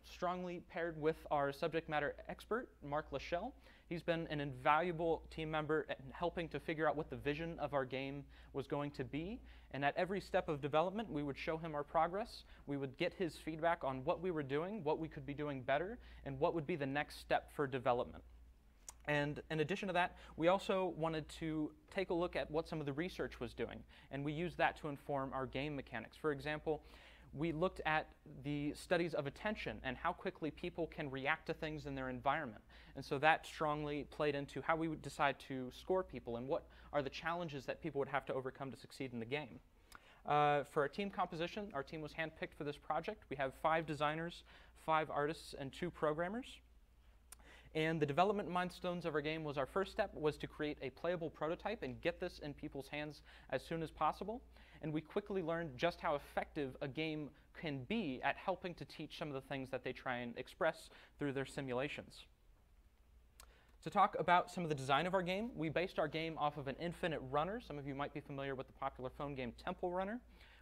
strongly paired with our subject matter expert, Mark Lachelle. He's been an invaluable team member in helping to figure out what the vision of our game was going to be. And at every step of development, we would show him our progress. We would get his feedback on what we were doing, what we could be doing better, and what would be the next step for development. And in addition to that, we also wanted to take a look at what some of the research was doing. And we used that to inform our game mechanics. For example, we looked at the studies of attention and how quickly people can react to things in their environment. And so that strongly played into how we would decide to score people and what are the challenges that people would have to overcome to succeed in the game. For our team composition, our team was handpicked for this project. We have 5 designers, 5 artists, and 2 programmers. And the development milestones of our game was our first step was to create a playable prototype and get this in people's hands as soon as possible. And we quickly learned just how effective a game can be at helping to teach some of the things that they try and express through their simulations. To talk about some of the design of our game, we based our game off of an infinite runner. Some of you might be familiar with the popular phone game Temple Runner,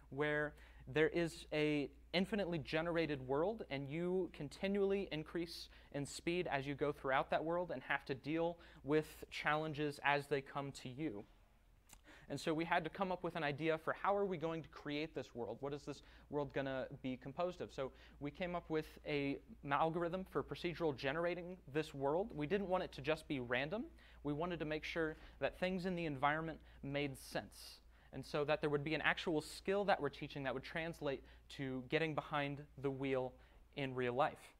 where there is an infinitely generated world, and you continually increase in speed as you go throughout that world and have to deal with challenges as they come to you. And so we had to come up with an idea for how are we going to create this world? What is this world going to be composed of? So we came up with an algorithm for procedural generating this world. We didn't want it to just be random. We wanted to make sure that things in the environment made sense. And so that there would be an actual skill that we're teaching that would translate to getting behind the wheel in real life.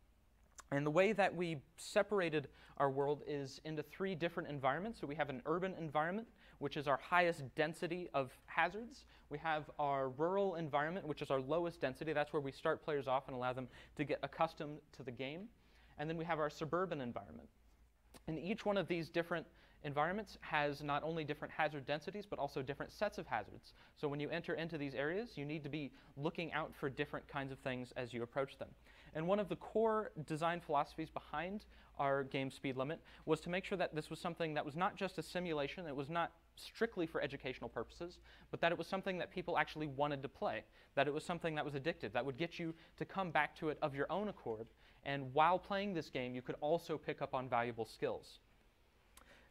And the way that we separated our world is into 3 different environments. So we have an urban environment, which is our highest density of hazards. We have our rural environment, which is our lowest density. That's where we start players off and allow them to get accustomed to the game. And then we have our suburban environment. And each one of these different environments has not only different hazard densities, but also different sets of hazards. So when you enter into these areas, you need to be looking out for different kinds of things as you approach them. And one of the core design philosophies behind our game Speed Limit was to make sure that this was something that was not just a simulation, it was not strictly for educational purposes, but that it was something that people actually wanted to play, that it was something that was addictive, that would get you to come back to it of your own accord. And while playing this game, you could also pick up on valuable skills.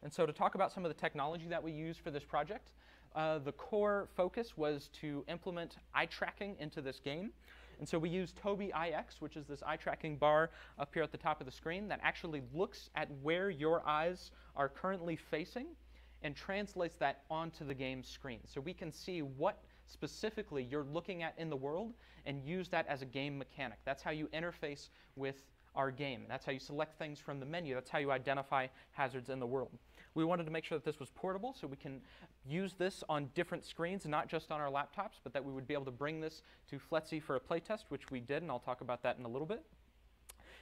And so to talk about some of the technology that we used for this project, the core focus was to implement eye tracking into this game. And so we used Tobii IX, which is this eye tracking bar up here at the top of the screen that actually looks at where your eyes are currently facing and translates that onto the game screen. So we can see what specifically you're looking at in the world and use that as a game mechanic. That's how you interface with our game. That's how you select things from the menu. That's how you identify hazards in the world. We wanted to make sure that this was portable so we can use this on different screens, not just on our laptops, but that we would be able to bring this to FLETC for a playtest, which we did, and I'll talk about that in a little bit.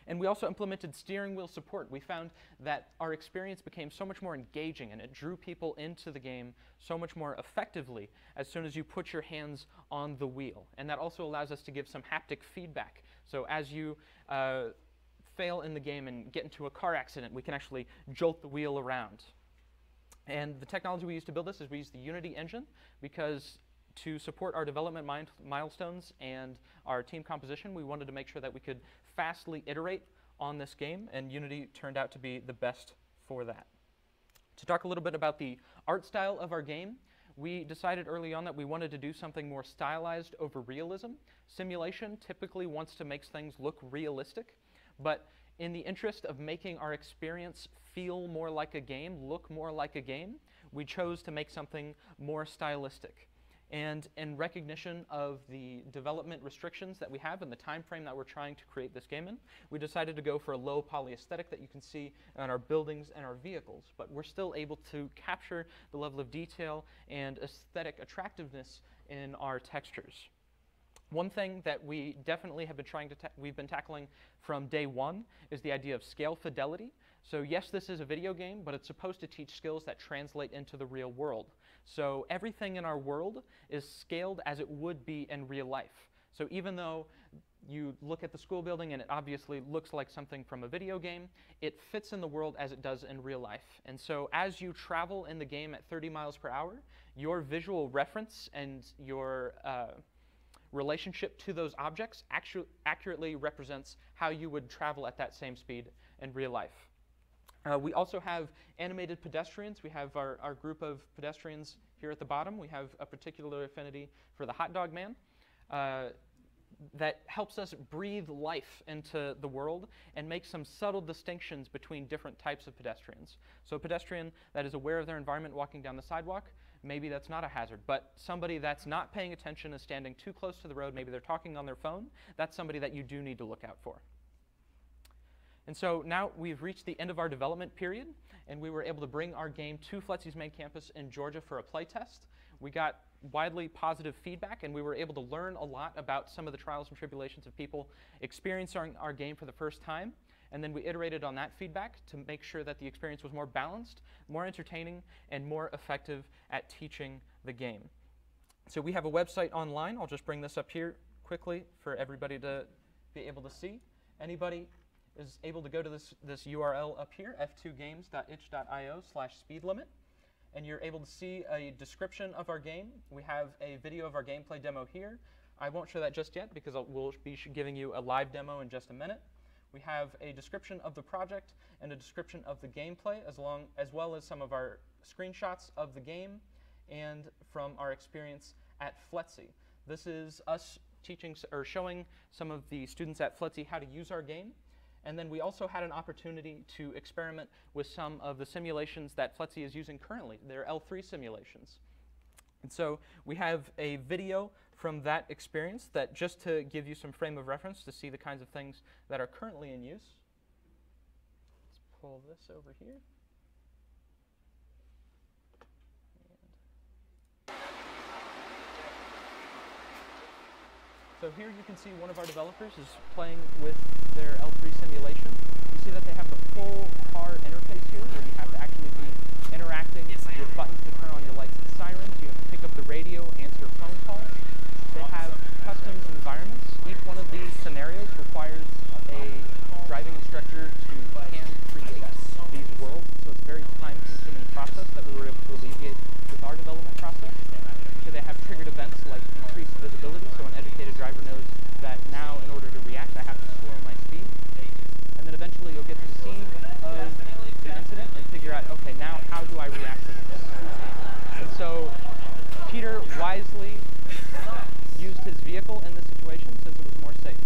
And we also implemented steering wheel support. We found that our experience became so much more engaging and it drew people into the game so much more effectively as soon as you put your hands on the wheel. And that also allows us to give some haptic feedback. So as you fail in the game and get into a car accident, we can actually jolt the wheel around. And the technology we used to build this is we used the Unity engine because to support our development milestones and our team composition, we wanted to make sure that we could fastly iterate on this game, and Unity turned out to be the best for that. To talk a little bit about the art style of our game, we decided early on that we wanted to do something more stylized over realism. Simulation typically wants to make things look realistic, but in the interest of making our experience feel more like a game, look more like a game, we chose to make something more stylistic. And in recognition of the development restrictions that we have and the time frame that we're trying to create this game in, we decided to go for a low poly aesthetic that you can see on our buildings and our vehicles. But we're still able to capture the level of detail and aesthetic attractiveness in our textures. One thing that we definitely have been we've been tackling from day one is the idea of scale fidelity. So yes, this is a video game, but it's supposed to teach skills that translate into the real world. So everything in our world is scaled as it would be in real life. So even though you look at the school building and it obviously looks like something from a video game, it fits in the world as it does in real life. And so as you travel in the game at 30 miles per hour, your visual reference and your relationship to those objects accurately represents how you would travel at that same speed in real life. We also have animated pedestrians. We have our group of pedestrians here at the bottom. We have a particular affinity for the hot dog man that helps us breathe life into the world and make some subtle distinctions between different types of pedestrians. So a pedestrian that is aware of their environment walking down the sidewalk, maybe that's not a hazard, but somebody that's not paying attention is standing too close to the road, maybe they're talking on their phone, that's somebody that you do need to look out for. And so now we've reached the end of our development period, and we were able to bring our game to FLETC's main campus in Georgia for a playtest. We got widely positive feedback, and we were able to learn a lot about some of the trials and tribulations of people experiencing our game for the first time. And then we iterated on that feedback to make sure that the experience was more balanced, more entertaining, and more effective at teaching the game. So we have a website online. I'll just bring this up here quickly for everybody to be able to see. Anybody is able to go to this URL up here, f2games.itch.io/speedlimit, and you're able to see a description of our game. We have a video of our gameplay demo here. I won't show that just yet because we'll be giving you a live demo in just a minute. We have a description of the project and a description of the gameplay, as well as some of our screenshots of the game and from our experience at FLETC. This is us teaching or showing some of the students at FLETC how to use our game. And then we also had an opportunity to experiment with some of the simulations that FLETC is using currently. They're L3 simulations. And so we have a video from that experience that just to give you some frame of reference to see the kinds of things that are currently in use. pull this over here. So here you can see one of our developers is playing with their L3 simulation. You see that they have the full car interface here where you have to actually be interacting with buttons to turn on your lights and sirens. You have to pick up the radio, answer phone calls. They have custom environments. Each one of these scenarios requires a driving instructor to hand create these worlds. So it's a very time-consuming process that we were able to alleviate with our development process. So they have triggered events like increased visibility, so an educated driver knows that now in order to react I have to slow my speed. And then eventually you'll get to the scene of the incident and figure out, okay, now how do I react to this? And so Peter wisely used his vehicle in this situation since it was more safe.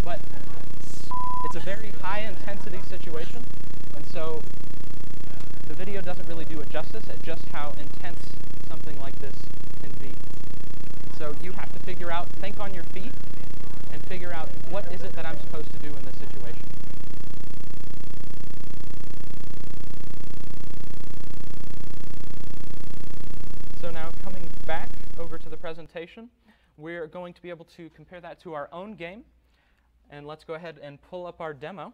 But it's a very high intensity situation, and so the video doesn't really do it justice at just how intense something like this can be. And so you have to figure out, think on your feet, and figure out what is it that I'm supposed to do in this situation. So now coming back over to the presentation, we're going to be able to compare that to our own game. And let's go ahead and pull up our demo.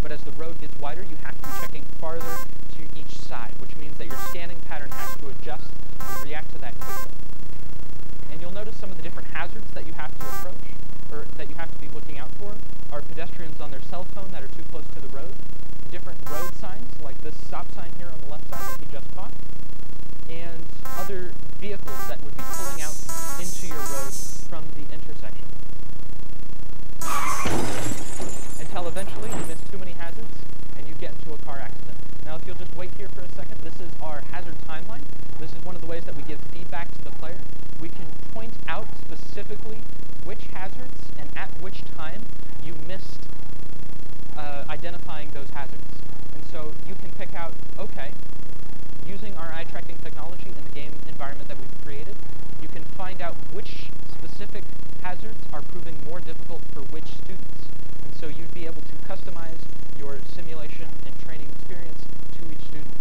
But as the road gets wider, you have to be checking farther to be looking out for are pedestrians on their cell phone that are too close to the road, different road signs like this stop sign here on the left side that he just caught, and other vehicles that would be pulling out into your road from the intersection. Until eventually you miss too many hazards and you get into a car accident. Now if you'll just wait here for a second, this is our hazard timeline. This is one of the ways that we give feedback to the player. We can point out specifically which hazards and at which time you missed identifying those hazards. And so you can pick out, okay, using our eye tracking technology in the game environment that we've created, you can find out which specific hazards are proving more difficult for which students. And so you'd be able to customize your simulation and training experience to each student.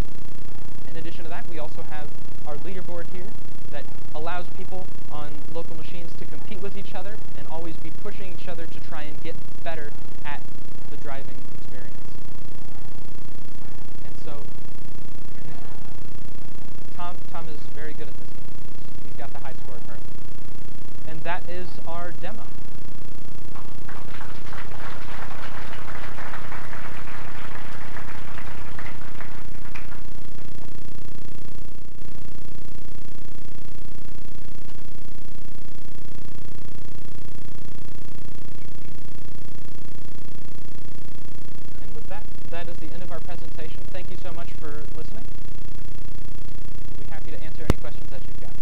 In addition to that, we also have our leaderboard here that allows people on local machines to compete with each other and always be pushing each other to try and get better at the driving experience. And so Tom is very good at this game. He's got the high score currently. And that is our demo. And with that, that is the end of our presentation. Thank you so much for listening. We'll be happy to answer any questions that you've got.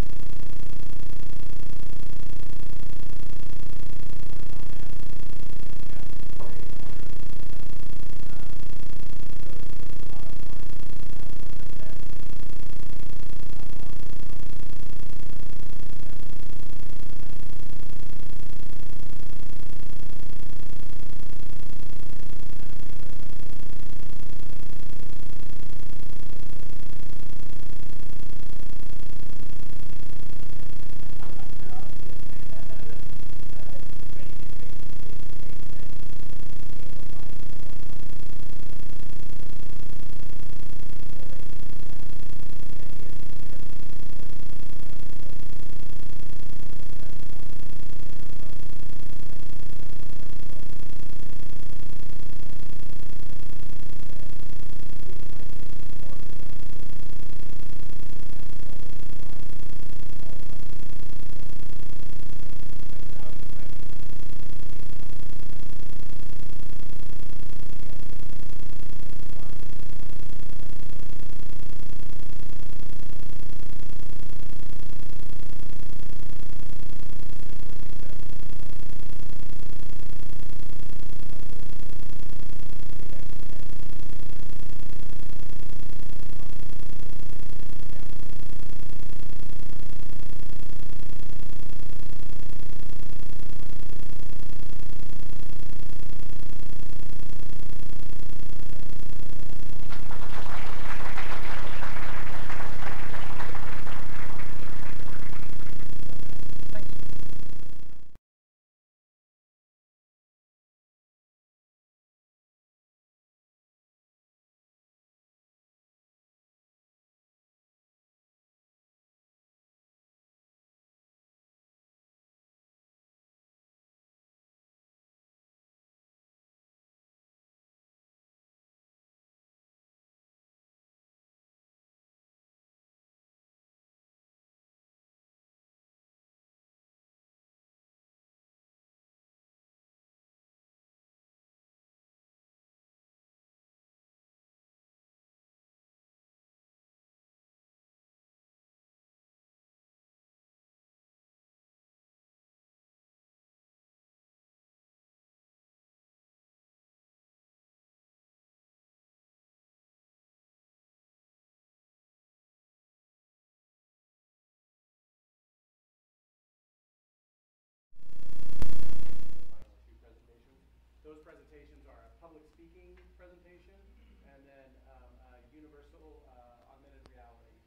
Those presentations are a public speaking presentation and then a universal augmented reality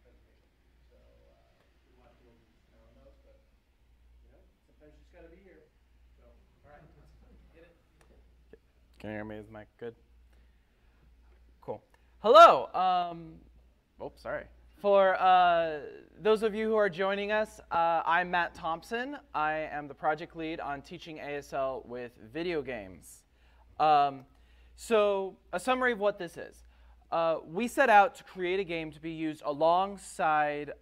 presentation. So we want people to know on those, but you know, sometimes you just got to be here. So, all right, let's get it. Can you hear me? Is my mic good? Cool. Hello. Sorry. For those of you who are joining us, I'm Matt Thompson. I am the project lead on teaching ASL with video games. So a summary of what this is. We set out to create a game to be used alongside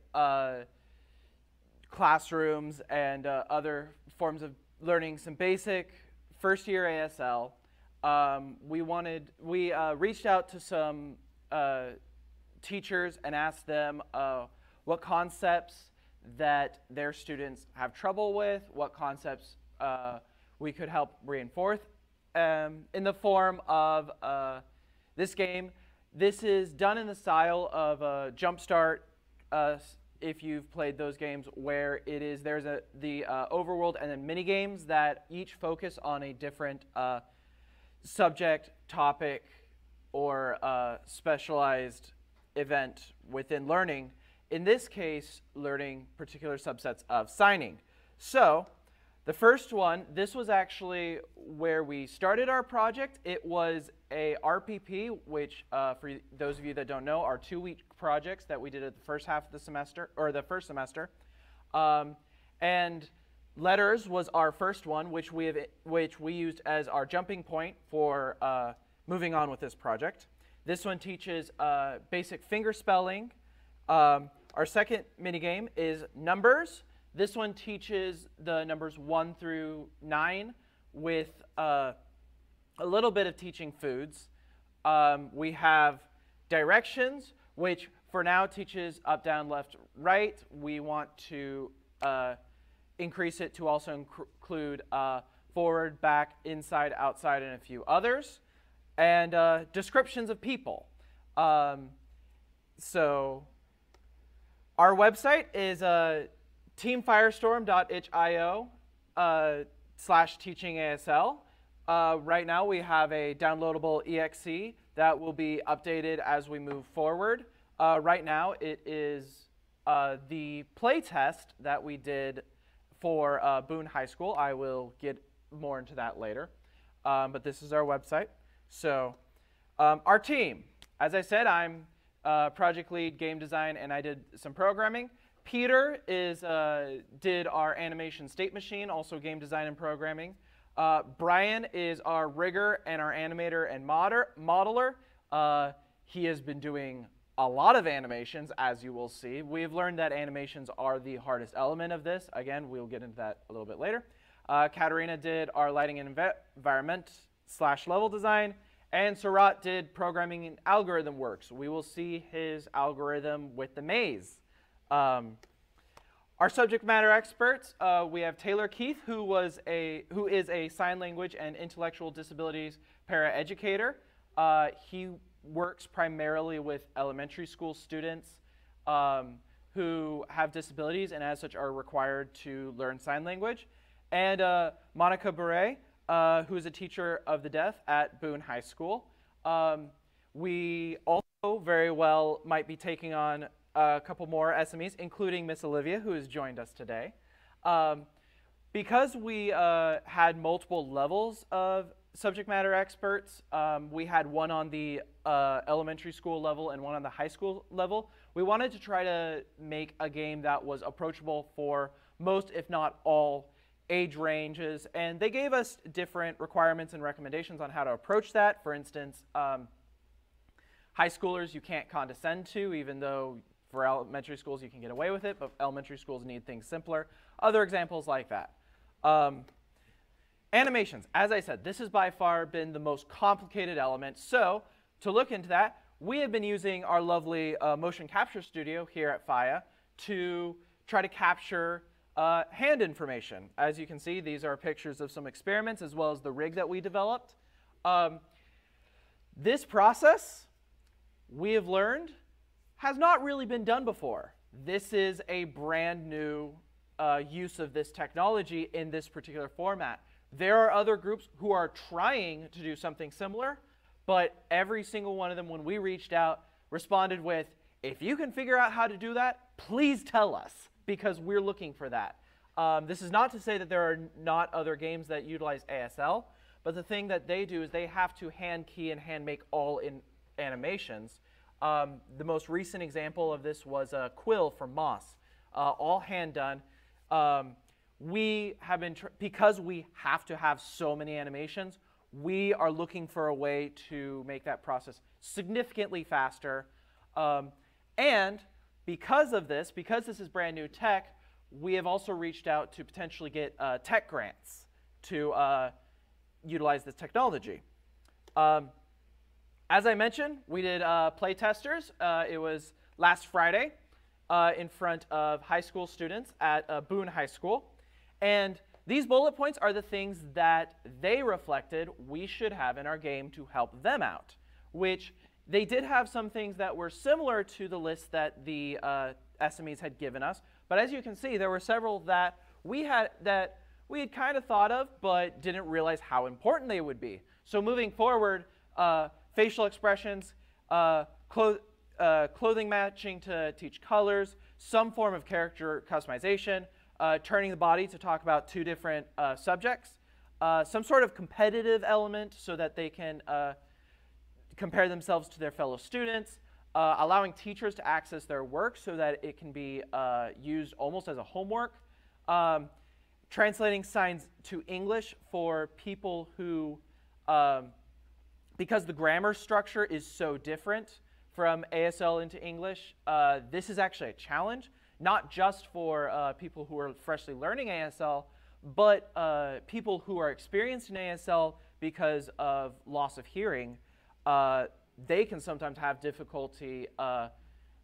classrooms and other forms of learning some basic first-year ASL. We reached out to some teachers and asked them what concepts that their students have trouble with, what concepts we could help reinforce in the form of this game. This is done in the style of Jumpstart, if you've played those games, where there's the overworld and then mini games that each focus on a different subject, topic, or specialized event within learning. In this case, learning particular subsets of signing. So the first one, this was actually where we started our project. It was a RPP, which for those of you that don't know, are 2-week projects that we did at the first half of the semester, or the first semester. And letters was our first one, which we used as our jumping point for moving on with this project. This one teaches basic finger spelling. Our second minigame is numbers. This one teaches the numbers 1 through 9 with a little bit of teaching foods. We have directions, which for now teaches up, down, left, right. We want to increase it to also include forward, back, inside, outside, and a few others. And descriptions of people. So our website is teamfirestorm.itch.io/teachingasl. Right now we have a downloadable exe that will be updated as we move forward. Right now it is the play test that we did for Boone High School. I will get more into that later. But this is our website. So our team, as I said, I'm project lead, game design, and I did some programming. Peter did our animation state machine, also game design and programming. Brian is our rigger and our animator and modeler. He has been doing a lot of animations, as you will see. We've learned that animations are the hardest element of this. Again, we'll get into that a little bit later. Katerina did our lighting and environment/level design. And Surat did programming and algorithm works. We will see his algorithm with the maze. Our subject matter experts, we have Taylor Keith, who is a sign language and intellectual disabilities paraeducator. He works primarily with elementary school students who have disabilities and as such are required to learn sign language. And Monica Bure, who is a teacher of the deaf at Boone High School. We also very well might be taking on a couple more SMEs, including Miss Olivia, who has joined us today. Because we had multiple levels of subject matter experts, we had one on the elementary school level and one on the high school level. We wanted to try to make a game that was approachable for most, if not all, age ranges, and they gave us different requirements and recommendations on how to approach that. For instance, high schoolers you can't condescend to, even though for elementary schools you can get away with it, but elementary schools need things simpler. Other examples like that. Animations, as I said, this has by far been the most complicated element. So to look into that, we have been using our lovely motion capture studio here at FIA to try to capture hand information. As you can see, these are pictures of some experiments as well as the rig that we developed. This process, we have learned, has not really been done before. This is a brand new use of this technology in this particular format. There are other groups who are trying to do something similar, but every single one of them, when we reached out, responded with, if you can figure out how to do that, please tell us, because we're looking for that. This is not to say that there are not other games that utilize ASL, but the thing that they do is they have to hand key and hand make all in animations. The most recent example of this was a quill from Moss, all hand done. We have been, because we have to have so many animations, we are looking for a way to make that process significantly faster. And because of this, because this is brand new tech, we have also reached out to potentially get tech grants to utilize this technology. As I mentioned, we did play testers. It was last Friday in front of high school students at Boone High School. And these bullet points are the things that they reflected we should have in our game to help them out, which they did have some things that were similar to the list that the SMEs had given us. But as you can see, there were several that we had kind of thought of but didn't realize how important they would be. So moving forward, facial expressions, clothing matching to teach colors, some form of character customization, turning the body to talk about 2 different subjects, some sort of competitive element so that they can compare themselves to their fellow students, allowing teachers to access their work so that it can be used almost as a homework, translating signs to English for people who, because the grammar structure is so different from ASL into English, this is actually a challenge, not just for people who are freshly learning ASL, but people who are experienced in ASL because of loss of hearing. They can sometimes have difficulty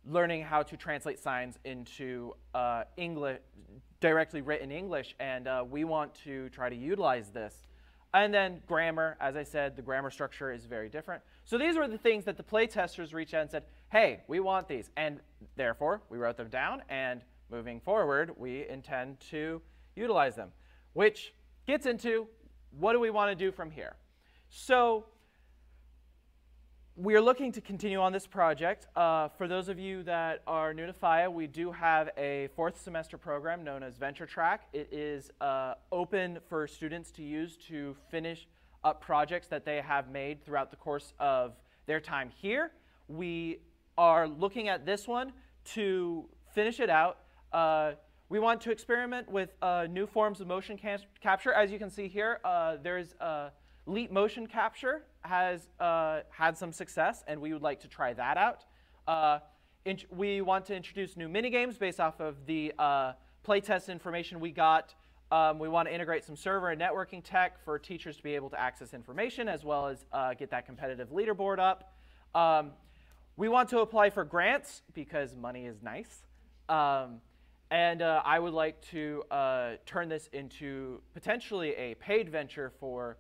learning how to translate signs into English, directly written English, and we want to try to utilize this. And then grammar, as I said, the grammar structure is very different. So these were the things that the play testers reached out and said, hey, we want these. And therefore, we wrote them down, and moving forward, we intend to utilize them, which gets into what do we want to do from here. So we are looking to continue on this project. For those of you that are new to FIA, we do have a 4th semester program known as Venture Track. It is open for students to use to finish up projects that they have made throughout the course of their time here. We are looking at this one to finish it out. We want to experiment with new forms of motion capture. As you can see here, there's Leap Motion Capture has had some success, and we would like to try that out. We want to introduce new minigames based off of the playtest information we got. We want to integrate some server and networking tech for teachers to be able to access information, as well as get that competitive leaderboard up. We want to apply for grants because money is nice. And I would like to turn this into potentially a paid venture for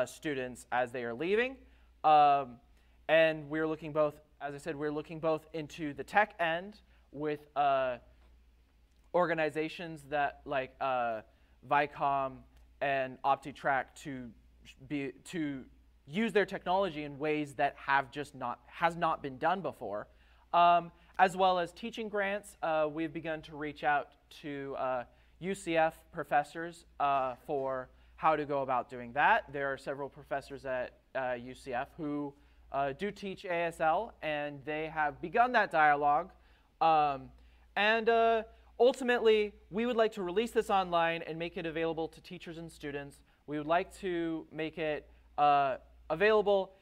students as they are leaving. And we're looking both, as I said, we're looking both into the tech end with organizations that like Vicom and OptiTrack to use their technology in ways that has not been done before. As well as teaching grants, we've begun to reach out to UCF professors for how to go about doing that. There are several professors at UCF who do teach ASL, and they have begun that dialogue. Ultimately, we would like to release this online and make it available to teachers and students. We would like to make it available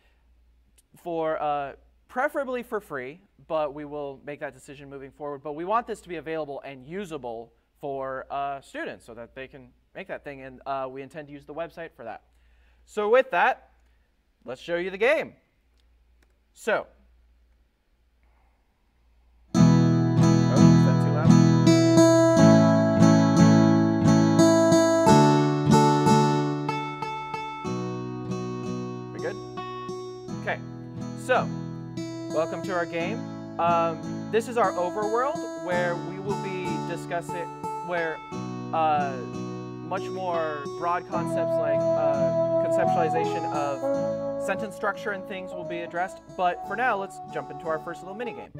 for preferably for free, but we will make that decision moving forward. But we want this to be available and usable for students so that they can make that thing, and we intend to use the website for that. So with that, let's show you the game. So, oh, is that too loud? We good? Okay, so welcome to our game. This is our overworld where we will be discussing much more broad concepts like conceptualization of sentence structure and things will be addressed. But for now, let's jump into our first little minigame.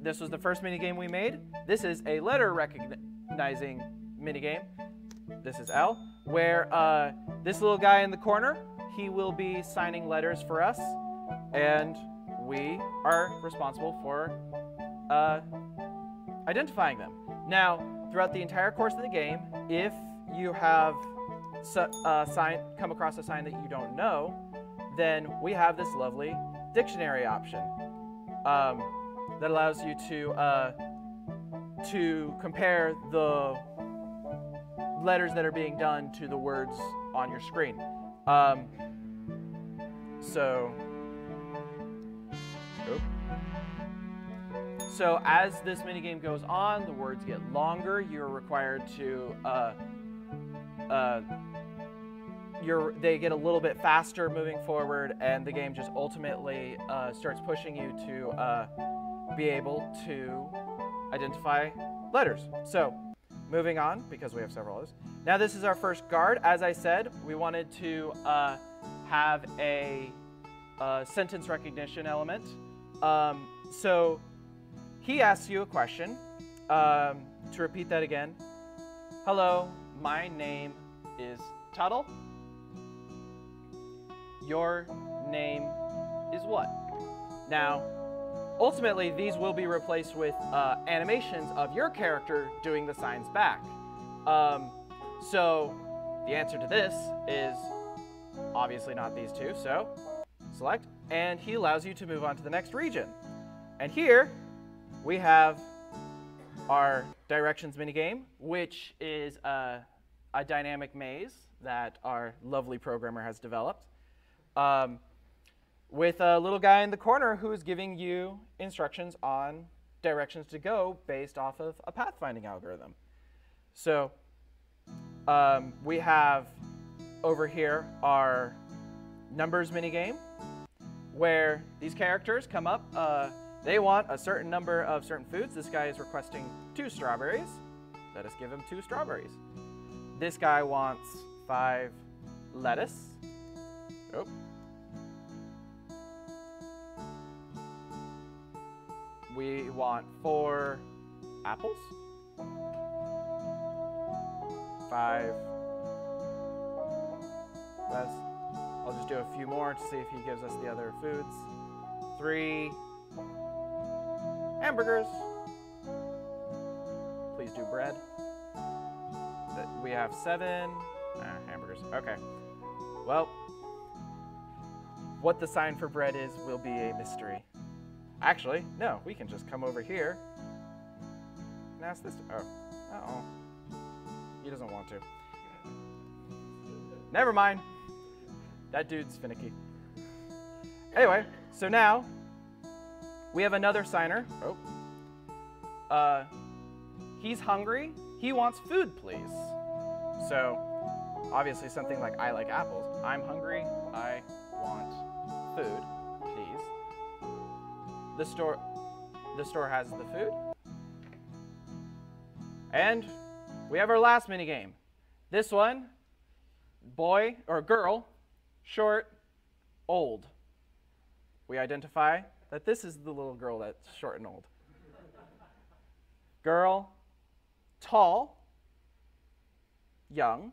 This was the first minigame we made. This is a letter recognizing minigame. This is L, where this little guy in the corner, he will be signing letters for us. And we are responsible for identifying them. Now, throughout the entire course of the game, if you have come across a sign that you don't know, then we have this lovely dictionary option that allows you to compare the letters that are being done to the words on your screen. So as this minigame goes on, the words get longer. You're required to they get a little bit faster moving forward, and the game just ultimately starts pushing you to be able to identify letters. So moving on, because we have several others. Now this is our first guard. As I said, we wanted to have a sentence recognition element. So he asks you a question. To repeat that again. Hello, my name is Tuttle. Your name is what? Now, ultimately, these will be replaced with animations of your character doing the signs back. So the answer to this is obviously not these two, so select, and he allows you to move on to the next region. And here we have our directions minigame, which is a dynamic maze that our lovely programmer has developed, with a little guy in the corner who's giving you instructions on directions to go based off of a pathfinding algorithm. So we have over here our numbers minigame, where these characters come up. They want a certain number of certain foods. This guy is requesting 2 strawberries. Let us give him 2 strawberries. This guy wants 5 lettuce. Oh. We want 4 apples. 5 lettuce. I'll just do a few more to see if he gives us the other foods. 3 hamburgers. Please do bread. We have 7 hamburgers. Okay. Well, what the sign for bread is will be a mystery. Actually, no, we can just come over here and ask this. Uh-oh. He doesn't want to. Never mind. That dude's finicky. Anyway, so now we have another signer. Oh. He's hungry. He wants food, please. So, obviously something like I like apples. I'm hungry. I want food, please. The store has the food. And we have our last mini game. This one, boy or girl, short, old. We identify that this is the little girl that's short and old. Girl, tall, young.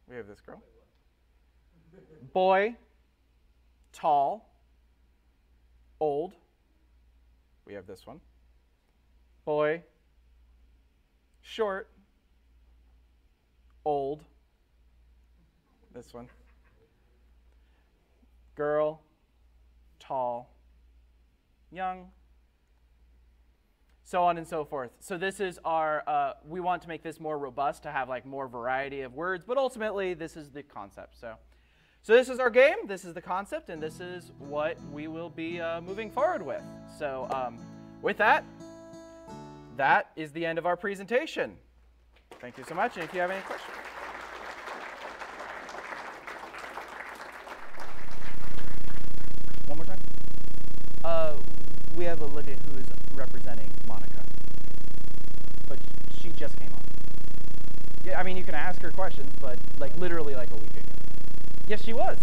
We have this girl. Boy, tall, old. We have this one. Boy, short, old. This one. Girl, tall, young, so on and so forth. So this is our, we want to make this more robust to have like more variety of words, but ultimately this is the concept. So this is our game, this is the concept, and this is what we will be moving forward with. So with that, that is the end of our presentation. Thank you so much, and if you have any questions. One more time. We have Olivia who is representing Monica, but she just came on. Yeah, I mean, you can ask her questions, but like literally like a week ago. Yes, she was.